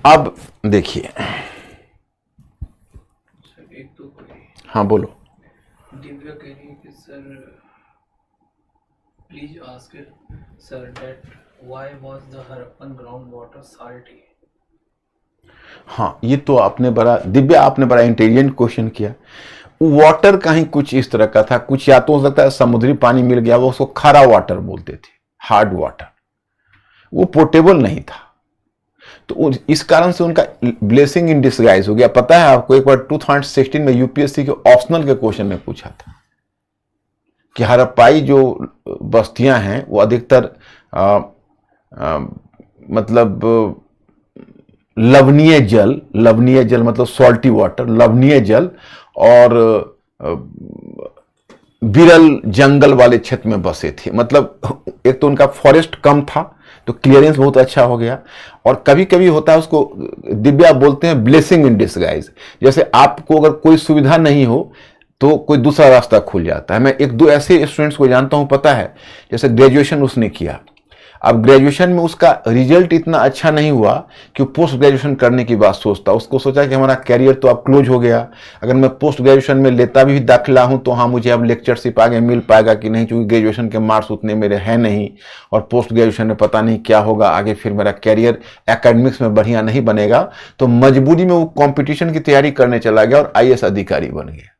अब देखिए। एक तो हाँ बोलो। दिव्या कह रही है कि sir please ask sir that why was the Harappan ground water salty. हाँ, ये तो आपने बड़ा, दिव्या आपने बड़ा इंटेलिजेंट क्वेश्चन किया। वाटर का ही कुछ इस तरह का था, कुछ या तो हो सकता है समुद्री पानी मिल गया, वो उसको खारा वाटर बोलते थे, हार्ड वाटर, वो पोर्टेबल नहीं था। तो इस कारण से उनका ब्लेसिंग इन डिसगाइज हो गया। पता है आपको, एक बार 2016 में यूपीएससी के ऑप्शनल के क्वेश्चन में पूछा था कि हड़प्पाई जो बस्तियां हैं वो अधिकतर मतलब लवणीय जल मतलब सॉल्टी वाटर, लवणीय जल और विरल जंगल वाले क्षेत्र में बसे थे। मतलब एक तो उनका फॉरेस्ट कम था तो क्लियरेंस बहुत अच्छा हो गया, और कभी कभी होता है उसको दिव्या बोलते हैं ब्लेसिंग इन डिसगाइज। जैसे आपको अगर कोई सुविधा नहीं हो तो कोई दूसरा रास्ता खुल जाता है। मैं एक दो ऐसे स्टूडेंट्स को जानता हूं, पता है, जैसे ग्रेजुएशन उसने किया, अब ग्रेजुएशन में उसका रिजल्ट इतना अच्छा नहीं हुआ कि वो पोस्ट ग्रेजुएशन करने की बात सोचता। उसको सोचा कि हमारा कैरियर तो अब क्लोज हो गया, अगर मैं पोस्ट ग्रेजुएशन में लेता भी दाखिला हूं तो हाँ मुझे अब लेक्चरशिप आगे मिल पाएगा कि नहीं, क्योंकि ग्रेजुएशन के मार्क्स उतने मेरे हैं नहीं, और पोस्ट ग्रेजुएशन में पता नहीं क्या होगा आगे, फिर मेरा कैरियर एकेडमिक्स में बढ़िया नहीं बनेगा। तो मजबूरी में वो कॉम्पिटिशन की तैयारी करने चला गया और आईएएस अधिकारी बन गया।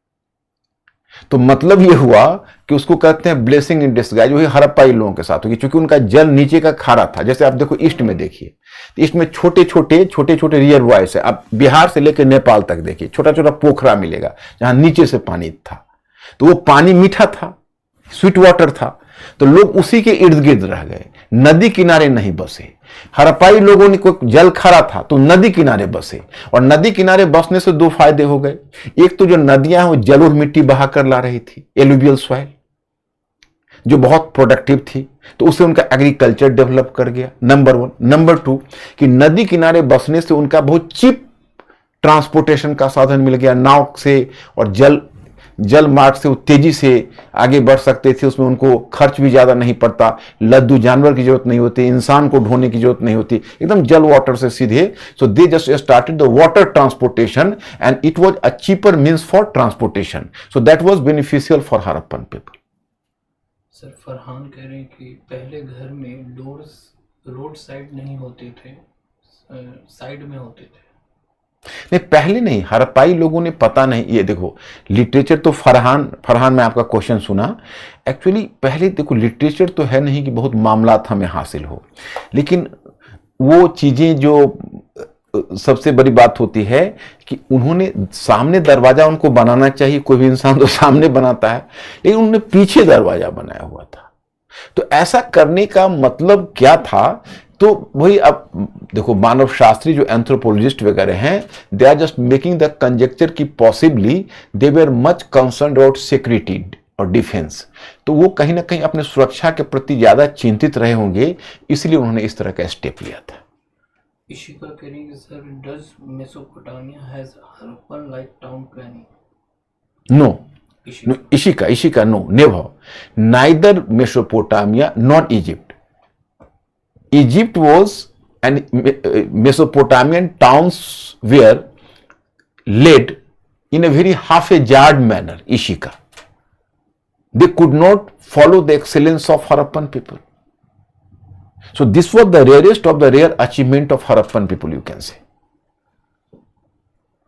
तो मतलब ये हुआ कि उसको कहते हैं ब्लेसिंग इन डिसगाइज। वही हड़प्पाई लोगों के साथ होगी, क्योंकि उनका जल नीचे का खारा था। जैसे आप देखो ईस्ट में देखिए, ईस्ट में छोटे छोटे रियर वॉइस है। आप बिहार से लेकर नेपाल तक देखिए, छोटा छोटा पोखरा मिलेगा जहां नीचे से पानी था, तो वो पानी मीठा था, स्वीट वाटर था, तो लोग उसी के इर्द गिर्द रह गए, नदी किनारे नहीं बसे। हड़प्पाई लोगों ने कोई जल खारा था तो नदी किनारे बसे, और नदी किनारे बसने से दो फायदे हो गए। एक तो जो नदियां हैं वो जल और मिट्टी बहाकर ला रही थी, एलुवियल सॉइल जो बहुत प्रोडक्टिव थी, तो उससे उनका एग्रीकल्चर डेवलप कर गया, नंबर 1। नंबर 2 कि नदी किनारे बसने से उनका बहुत चीप ट्रांसपोर्टेशन का साधन मिल गया, नाव से, और जल मार्ग से वो तेजी से आगे बढ़ सकते थे। उसमें उनको खर्च भी ज्यादा नहीं पड़ता, लद्दू जानवर की जरूरत नहीं होती, इंसान को ढोने की जरूरत नहीं होती, एकदम जल वाटर से सीधे। So they just started the water transportation and it was a cheaper means for transportation, so that was beneficial for Harappan people. Sir Farhan कह रहे हैं कि पहले घर में डोर्स रोड साइड नहीं होते थे, साइड में होते थे। नहीं, पहले नहीं, हड़प्पाई लोगों ने, पता नहीं, ये देखो लिटरेचर तो फरहान में आपका क्वेश्चन सुना, एक्चुअली पहले देखो लिटरेचर तो है नहीं कि बहुत मामलात हमें हासिल हो, लेकिन वो चीजें जो सबसे बड़ी बात होती है कि उन्होंने सामने दरवाजा उनको बनाना चाहिए, कोई भी इंसान तो सामने बनाता है, लेकिन उन्होंने पीछे दरवाजा बनाया हुआ था। तो ऐसा करने का मतलब क्या था? तो वही, अब देखो मानव शास्त्री जो एंथ्रोपोलॉजिस्ट वगैरह हैं, they are just making the conjecture कि possibly they were much concern about security और डिफेंस। तो वो कहीं ना कहीं अपने सुरक्षा के प्रति ज्यादा चिंतित रहे होंगे, इसलिए उन्होंने इस तरह का स्टेप लिया था। इशिका कह रही है sir, does Mesopotamia has Harappan like town planning? No, no, Ishika, no, never. Neither Mesopotamia nor Egypt. Egypt was, and Mesopotamian towns were led in a very half-a-jarred manner, Ishika. They could not follow the excellence of Harappan people. So this was the rarest of the rare achievement of Harappan people, you can say.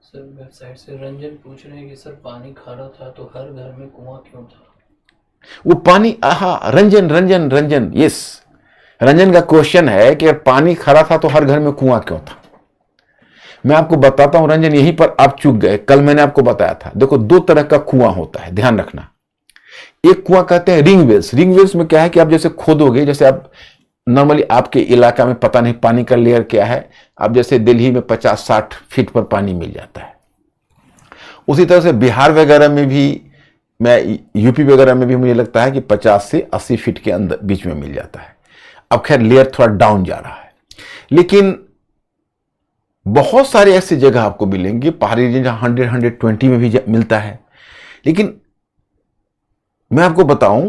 Sir website से रंजन पूछ रहे हैं कि sir पानी खारा था तो हर घर में कुआं क्यों था? वो पानी, रंजन, यस, रंजन का क्वेश्चन है कि पानी खारा था तो हर घर में कुआं क्यों था। मैं आपको बताता हूं रंजन, यहीं पर आप चूक गए। कल मैंने आपको बताया था, देखो दो तरह का कुआं होता है, ध्यान रखना। एक कुआं कहते हैं रिंग वेल्स। रिंग वेल्स में क्या है कि आप जैसे खोदोगे, जैसे आप नॉर्मली आपके इलाका में पता नहीं पानी का लेयर क्या है, अब जैसे दिल्ली में 50-60 फीट पर पानी मिल जाता है, उसी तरह से बिहार वगैरह में भी, मैं यूपी वगैरह में भी मुझे लगता है कि 50 से 80 फीट के अंदर बीच में मिल जाता है। अब खैर लेयर थोड़ा डाउन जा रहा है, लेकिन बहुत सारे ऐसी जगह आपको मिलेंगे पहाड़ी रीजन जहां 100-120 में भी मिलता है। लेकिन मैं आपको बताऊं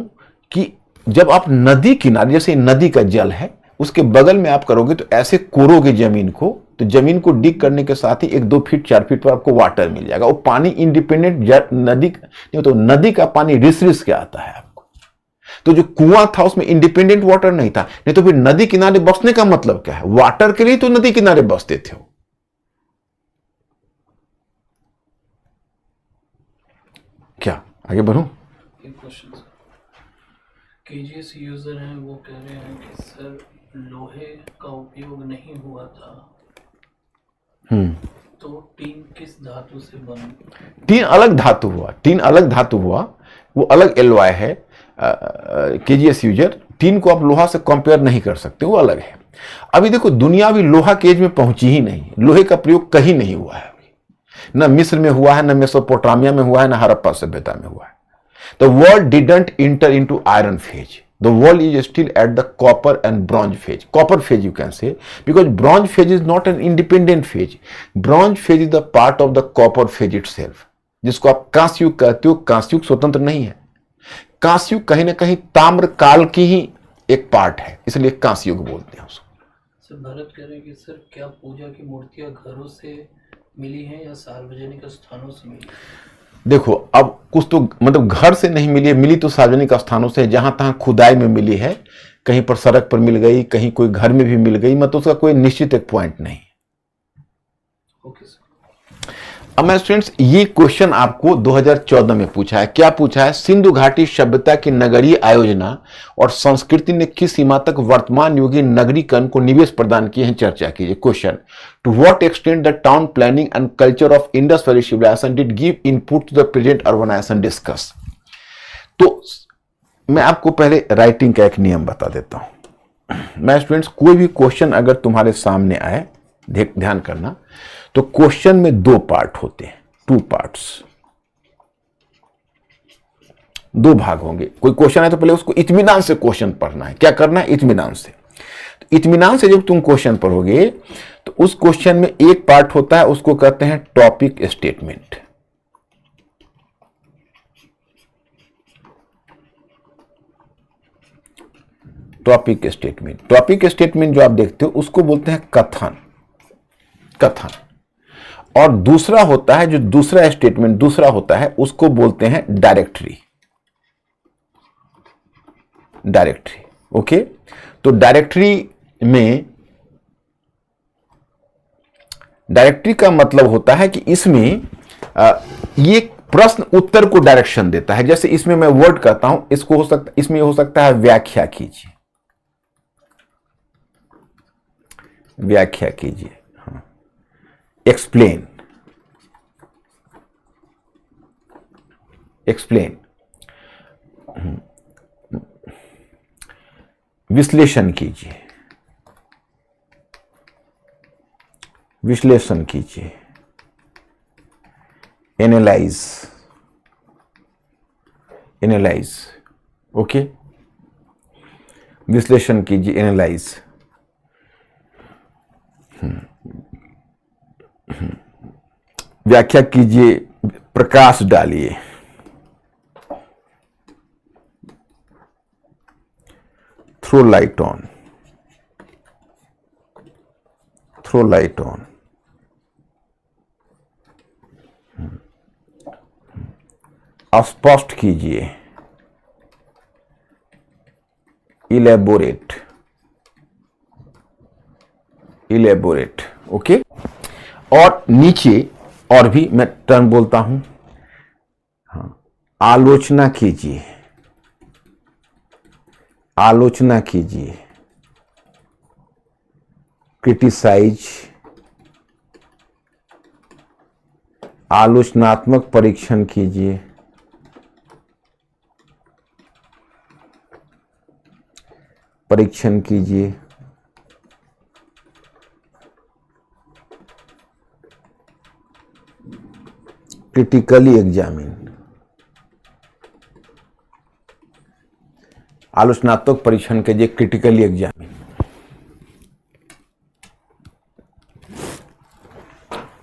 कि जब आप नदी किनारे, जैसे नदी का जल है उसके बगल में आप करोगे तो ऐसे कोरोगे जमीन को, तो जमीन को डिग करने के साथ ही 1-2 फीट 4 फीट पर आपको वाटर मिल जाएगा। वो पानी इंडिपेंडेंट नदी नहीं, तो नदी का पानी रिस के आता है आपको। तो जो कुआं था उसमें इंडिपेंडेंट वाटर नहीं था, नहीं तो फिर नदी किनारे बसने का मतलब क्या है? वाटर के लिए तो नदी किनारे बसते थे। क्या आगे बढ़ूं? एक क्वेश्चन सर, केजीएस यूजर हैं, वो कह रहे हैं कि सर लोहे का उपयोग नहीं हुआ था तो टीन किस धातु से बनी? तीन अलग धातु हुआ, तीन अलग धातु हुआ, वो अलग एलॉय है। केजीएस यूजर, टीन को आप लोहा से कंपेयर नहीं कर सकते, वो अलग है। अभी देखो दुनिया भी लोहा के एज में पहुंची ही नहीं, लोहे का प्रयोग कहीं नहीं हुआ है अभी, न मिस्र में हुआ है, न मेसोपोटामिया में हुआ है, न हड़प्पा सभ्यता में हुआ है। The world didn't inter into iron phase, the world is still at the copper and bronze phase. Copper phase you can say, because bronze phase is not an independent phase. Bronze phase is the part of the copper phase itself. जिसको आप कांस्य युग कहते हो, कांस्य युग स्वतंत्र नहीं है। कांस्य युग कहीं ना कहीं ताम्र काल की ही एक पार्ट है, इसलिए कांस्य युग बोलते हैं उसको। सर भरत कह रहे हैं कि सर क्या पूजा की मूर्तियां घरों से मिली हैं या सार्वजनिक स्थानों से मिली? देखो अब कुछ तो मतलब घर से नहीं मिली है, मिली तो सार्वजनिक स्थानों से, जहां तहां खुदाई में मिली है, कहीं पर सड़क पर मिल गई, कहीं कोई घर में भी मिल गई, मतलब उसका कोई निश्चित एक पॉइंट नहीं। Okay sir. अब मैं स्टूडेंट्स ये क्वेश्चन आपको 2014 में पूछा है। क्या पूछा है? सिंधु घाटी सभ्यता की नगरीय आयोजना और संस्कृति ने किस सीमा तक वर्तमान युगीय नगरीकरण को निवेश प्रदान किए हैं, चर्चा कीजिए। Question, to what extent the town planning and culture of Indus Valley civilisation did give input to the present urbanisation discuss. तो मैं आपको पहले राइटिंग का एक नियम बता देता हूं। मैं स्टूडेंट्स कोई भी क्वेश्चन अगर तुम्हारे सामने आए, ध्यान करना, तो क्वेश्चन में दो पार्ट होते हैं, टू पार्ट्स, दो भाग होंगे। कोई क्वेश्चन है तो पहले उसको इत्मीनान से क्वेश्चन पढ़ना है। क्या करना है? इत्मीनान से। तो इत्मीनान से जब तुम क्वेश्चन पढ़ोगे तो उस क्वेश्चन में एक पार्ट होता है, उसको कहते हैं topic statement. Topic statement, topic statement जो आप देखते हो उसको बोलते हैं कथन, कथन। और दूसरा होता है, जो दूसरा स्टेटमेंट दूसरा होता है, उसको बोलते हैं डायरेक्टरी, डायरेक्टरी। ओके, तो डायरेक्टरी में, डायरेक्टरी का मतलब होता है कि इसमें ये प्रश्न उत्तर को डायरेक्शन देता है। जैसे इसमें मैं वर्ड कहता हूं, इसको हो सकता, इसमें हो सकता है व्याख्या कीजिए, व्याख्या कीजिए, एक्सप्लेन, एक्सप्लेन, विश्लेषण कीजिए, विश्लेषण कीजिए, एनालाइज, एनालाइज। ओके, विश्लेषण कीजिए, एनालाइज, व्याख्या कीजिए, प्रकाश डालिए, throw light on, throw light on, स्पष्ट कीजिए, इलेबोरेट, इलेबोरेट। ओके, और नीचे और भी मैं टर्म बोलता हूं, आलोचना कीजिए, आलोचना कीजिए, क्रिटिसाइज, आलोचनात्मक परीक्षण कीजिए, परीक्षण कीजिए, क्रिटिकली एग्जामिन, आलोचनात्मक परीक्षण कीजिए, क्रिटिकली एग्जामिन।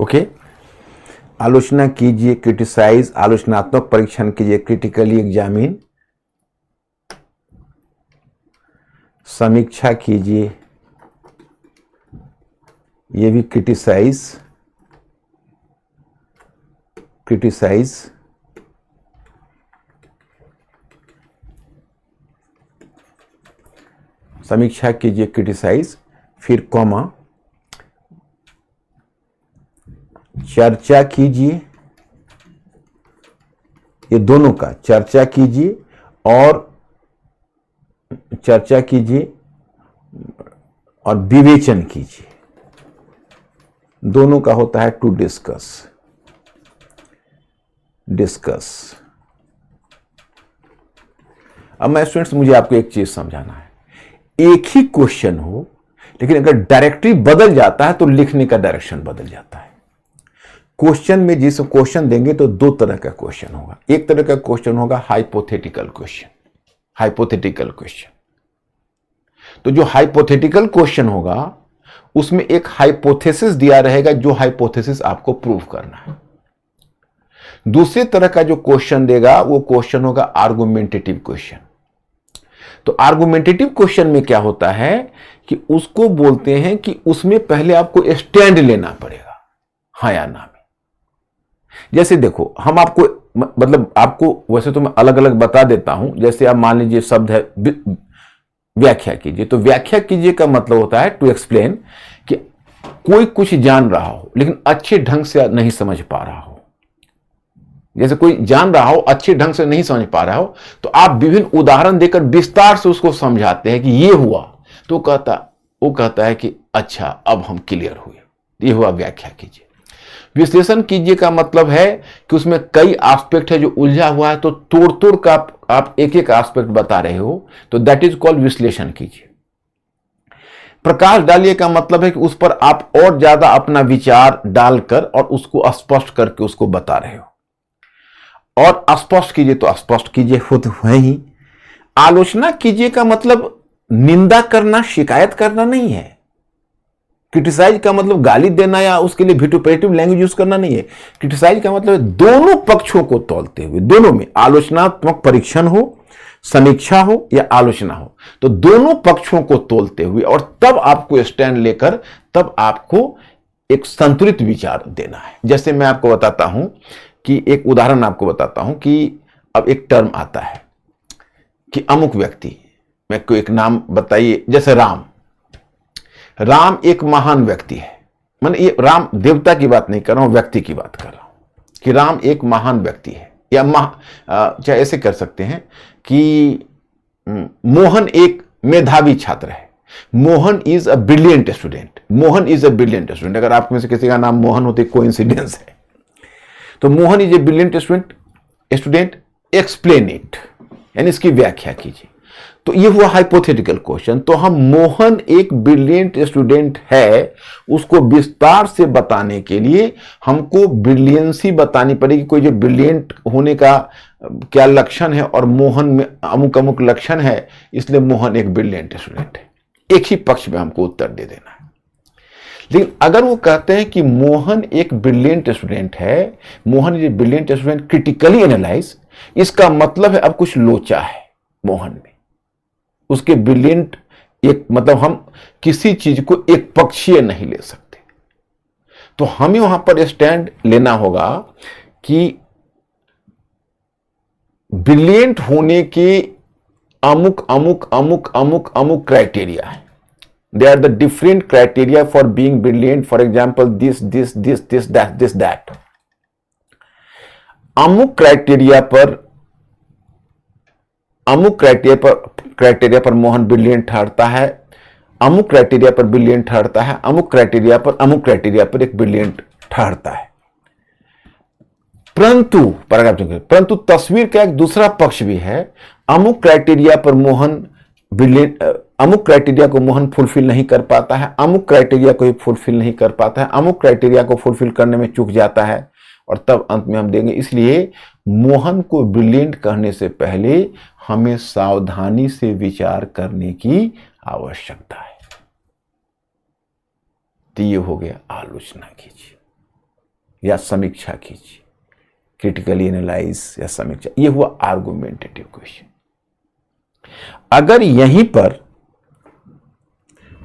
ओके, आलोचना कीजिए, क्रिटिसाइज, आलोचनात्मक परीक्षण कीजिए, क्रिटिकली एग्जामिन, समीक्षा कीजिए, ये भी क्रिटिसाइज, क्रिटिसाइज, समीक्षा कीजिए, क्रिटिसाइज, फिर कॉमा, चर्चा कीजिए, ये दोनों का चर्चा कीजिए, और चर्चा कीजिए और विवेचन कीजिए, दोनों का होता है टू डिस्कस। अब मैं स्टूडेंट्स, मुझे आपको एक चीज समझाना है, एक ही क्वेश्चन हो लेकिन अगर डायरेक्टरी बदल जाता है तो लिखने का डायरेक्शन बदल जाता है। क्वेश्चन में जिस क्वेश्चन देंगे तो दो तरह का क्वेश्चन होगा। एक तरह का क्वेश्चन होगा हाइपोथेटिकल क्वेश्चन। तो जो हाइपोथेटिकल क्वेश्चन होगा उसमें एक हाइपोथेसिस दिया रहेगा, जो हाइपोथेसिस आपको प्रूव करना है। दूसरे तरह का जो क्वेश्चन देगा वो क्वेश्चन होगा आर्गुमेंटेटिव क्वेश्चन। तो आर्गुमेंटेटिव क्वेश्चन में क्या होता है कि उसको बोलते हैं कि उसमें पहले आपको स्टैंड लेना पड़ेगा, हाँ या ना में। जैसे देखो, हम आपको मतलब आपको वैसे तो मैं अलग अलग बता देता हूं। जैसे आप मान लीजिए शब्द है व्याख्या कीजिए, तो व्याख्या कीजिए का मतलब होता है टू एक्सप्लेन, कि कोई कुछ जान रहा हो लेकिन अच्छे ढंग से नहीं समझ पा रहा हो। जैसे कोई जान रहा हो, अच्छे ढंग से नहीं समझ पा रहा हो, तो आप विभिन्न उदाहरण देकर विस्तार से उसको समझाते हैं कि ये हुआ, तो वो कहता है कि अच्छा अब हम क्लियर हुए, ये हुआ व्याख्या कीजिए। विश्लेषण कीजिए का मतलब है कि उसमें कई एस्पेक्ट है जो उलझा हुआ है, तो तोड़ तोड़ का आप एक एक एस्पेक्ट बता रहे हो, तो दैट इज कॉल्ड विश्लेषण कीजिए। प्रकाश डालिए का मतलब है कि उस पर आप और ज्यादा अपना विचार डालकर और उसको स्पष्ट करके उसको बता रहे हो। और स्पष्ट कीजिए तो स्पष्ट कीजिए, खुद है ही। आलोचना कीजिए का मतलब निंदा करना, शिकायत करना नहीं है। क्रिटिसाइज का मतलब गाली देना या उसके लिए विटुपेटिव लैंग्वेज यूज करना नहीं है। क्रिटिसाइज का मतलब दोनों पक्षों को तौलते हुए, दोनों में आलोचनात्मक परीक्षण हो, समीक्षा हो या आलोचना हो, तो दोनों पक्षों को तौलते हुए और तब आपको स्टैंड लेकर तब आपको एक संतुलित विचार देना है। जैसे मैं आपको बताता हूं कि एक उदाहरण आपको बताता हूं कि अब एक टर्म आता है कि अमुक व्यक्ति, मैं को एक नाम बताइए, जैसे राम एक महान व्यक्ति है। मैंने ये राम देवता की बात नहीं कर रहा हूं, व्यक्ति की बात कर रहा हूं कि राम एक महान व्यक्ति है। या चाहे ऐसे कर सकते हैं कि मोहन एक मेधावी छात्र है। Mohan is a brilliant student. अगर आप में से किसी का नाम मोहन होते, कोइंसिडेंस है। तो Mohan is a brilliant student, explain it, यानी इसकी व्याख्या कीजिए। तो ये हुआ हाइपोथेटिकल क्वेश्चन। तो हम मोहन एक ब्रिलियंट स्टूडेंट है, उसको विस्तार से बताने के लिए हमको ब्रिलियंसी बतानी पड़ेगी, कोई जो ब्रिलियंट होने का क्या लक्षण है और मोहन में अमुक अमुक लक्षण है, इसलिए मोहन एक ब्रिलियंट स्टूडेंट है। एक ही पक्ष में हमको उत्तर दे देना है। लेकिन अगर वो कहते हैं कि मोहन एक ब्रिलियंट स्टूडेंट है, Mohan is a brilliant student critically analyse, इसका मतलब है अब कुछ लोचा है मोहन में, उसके ब्रिलियंट एक मतलब हम किसी चीज को एक पक्षीय नहीं ले सकते। तो हमें वहां पर स्टैंड लेना होगा कि ब्रिलियंट होने के अमुक अमुक अमुक अमुक अमुक क्राइटेरिया है। There are the different criteria for being brilliant. For example, this, that. अमुक क्राइटेरिया पर मोहन ब्रिलियंट ठहरता है, अमुक क्राइटेरिया पर ब्रिलियंट ठहरता है, अमुक क्राइटेरिया पर एक ब्रिलियंट ठहरता है। परंतु तस्वीर का एक दूसरा पक्ष भी है। अमुक क्राइटेरिया पर मोहन ब्रिलियंट, अमुक क्राइटेरिया को मोहन फुलफिल नहीं कर पाता है, अमुक क्राइटेरिया को फुलफिल नहीं कर पाता है, अमुक क्राइटेरिया को फुलफिल करने में चूक जाता है, और तब अंत में हम देंगे। इसलिए मोहन को ब्रिलियंट कहने से पहले हमें सावधानी से विचार करने की आवश्यकता है। तो ये हो गया आलोचना कीजिए या समीक्षा कीजिए, क्रिटिकली एनालाइज या समीक्षा, ये हुआ आर्गुमेंटेटिव क्वेश्चन। अगर यहीं पर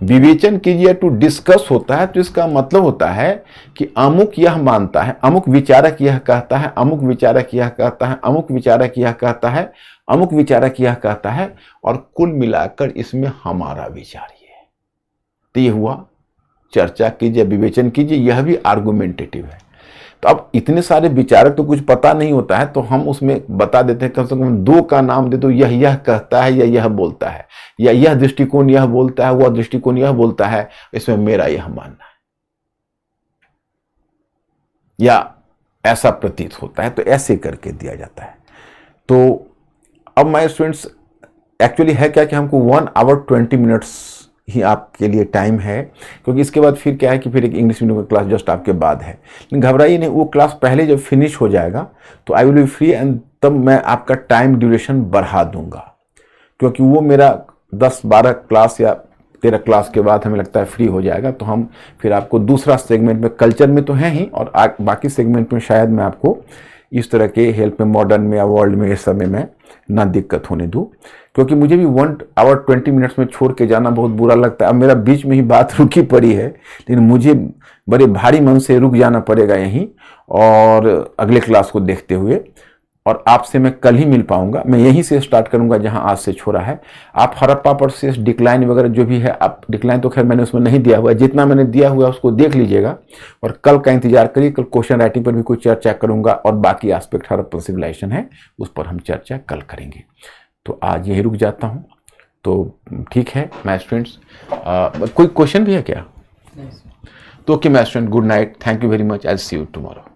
विवेचन कीजिए टू डिस्कस होता है, तो इसका मतलब होता है कि अमुक यह मानता है, अमुक विचारक यह कहता है, अमुक विचारक यह कहता है, अमुक विचारक यह कहता है, अमुक विचारक यह कहता है, और कुल मिलाकर इसमें हमारा विचार ये है। तो ये हुआ चर्चा कीजिए, विवेचन कीजिए, यह भी आर्गुमेंटेटिव है। तो अब इतने सारे विचारक तो कुछ पता नहीं होता है, तो हम उसमें बता देते हैं कम से कम दो का नाम दे दो, यह कहता है या यह बोलता है, या यह दृष्टिकोण यह बोलता है, वह दृष्टिकोण यह बोलता है, इसमें मेरा यह मानना है। या ऐसा प्रतीत होता है, तो ऐसे करके दिया जाता है। तो अब माय स्टूडेंट्स, एक्चुअली है क्या कि हमको 1 आवर 20 मिनट्स ही आपके लिए टाइम है, क्योंकि इसके बाद फिर क्या है कि फिर एक इंग्लिश मीडियम का क्लास जस्ट आपके बाद है। लेकिन घबराइए नहीं, वो क्लास पहले जब फिनिश हो जाएगा तो I will be free, and तब मैं आपका टाइम ड्यूरेशन बढ़ा दूंगा, क्योंकि वो मेरा 10-12 क्लास या 13 क्लास के बाद हमें लगता है फ्री हो जाएगा। तो हम फिर आपको दूसरा सेगमेंट में, कल्चर में तो है ही, और बाकी सेगमेंट में शायद मैं आपको इस तरह के हेल्प में, मॉडर्न में या वर्ल्ड में, इस समय में ना दिक्कत होने दूँ, क्योंकि मुझे भी 1 आवर 20 मिनट्स में छोड़ के जाना बहुत बुरा लगता है। अब मेरा बीच में ही बात रुकी पड़ी है, लेकिन मुझे बड़े भारी मन से रुक जाना पड़ेगा यहीं, और अगले क्लास को देखते हुए, और आपसे मैं कल ही मिल पाऊंगा। मैं यहीं से स्टार्ट करूंगा जहां आज से छोड़ा है। आप हड़प्पा प्रोसेस, डिक्लाइन वगैरह जो भी है, आप डिक्लाइन तो खैर मैंने उसमें नहीं दिया हुआ है, जितना मैंने दिया हुआ है उसको देख लीजिएगा, और कल का इंतजार करिए। कल क्वेश्चन राइटिंग पर भी कुछ चर्चा करूंगा, और बाकी एस्पेक्ट हड़प्पन सिविलाइजेशन है उस पर हम चर्चा कल करेंगे। तो आज यही रुक जाता हूँ। तो ठीक है माय स्टूडेंट्स, कोई क्वेश्चन भी है क्या? नहीं सर। तो okay my student, good night, thank you very much, I see you tomorrow.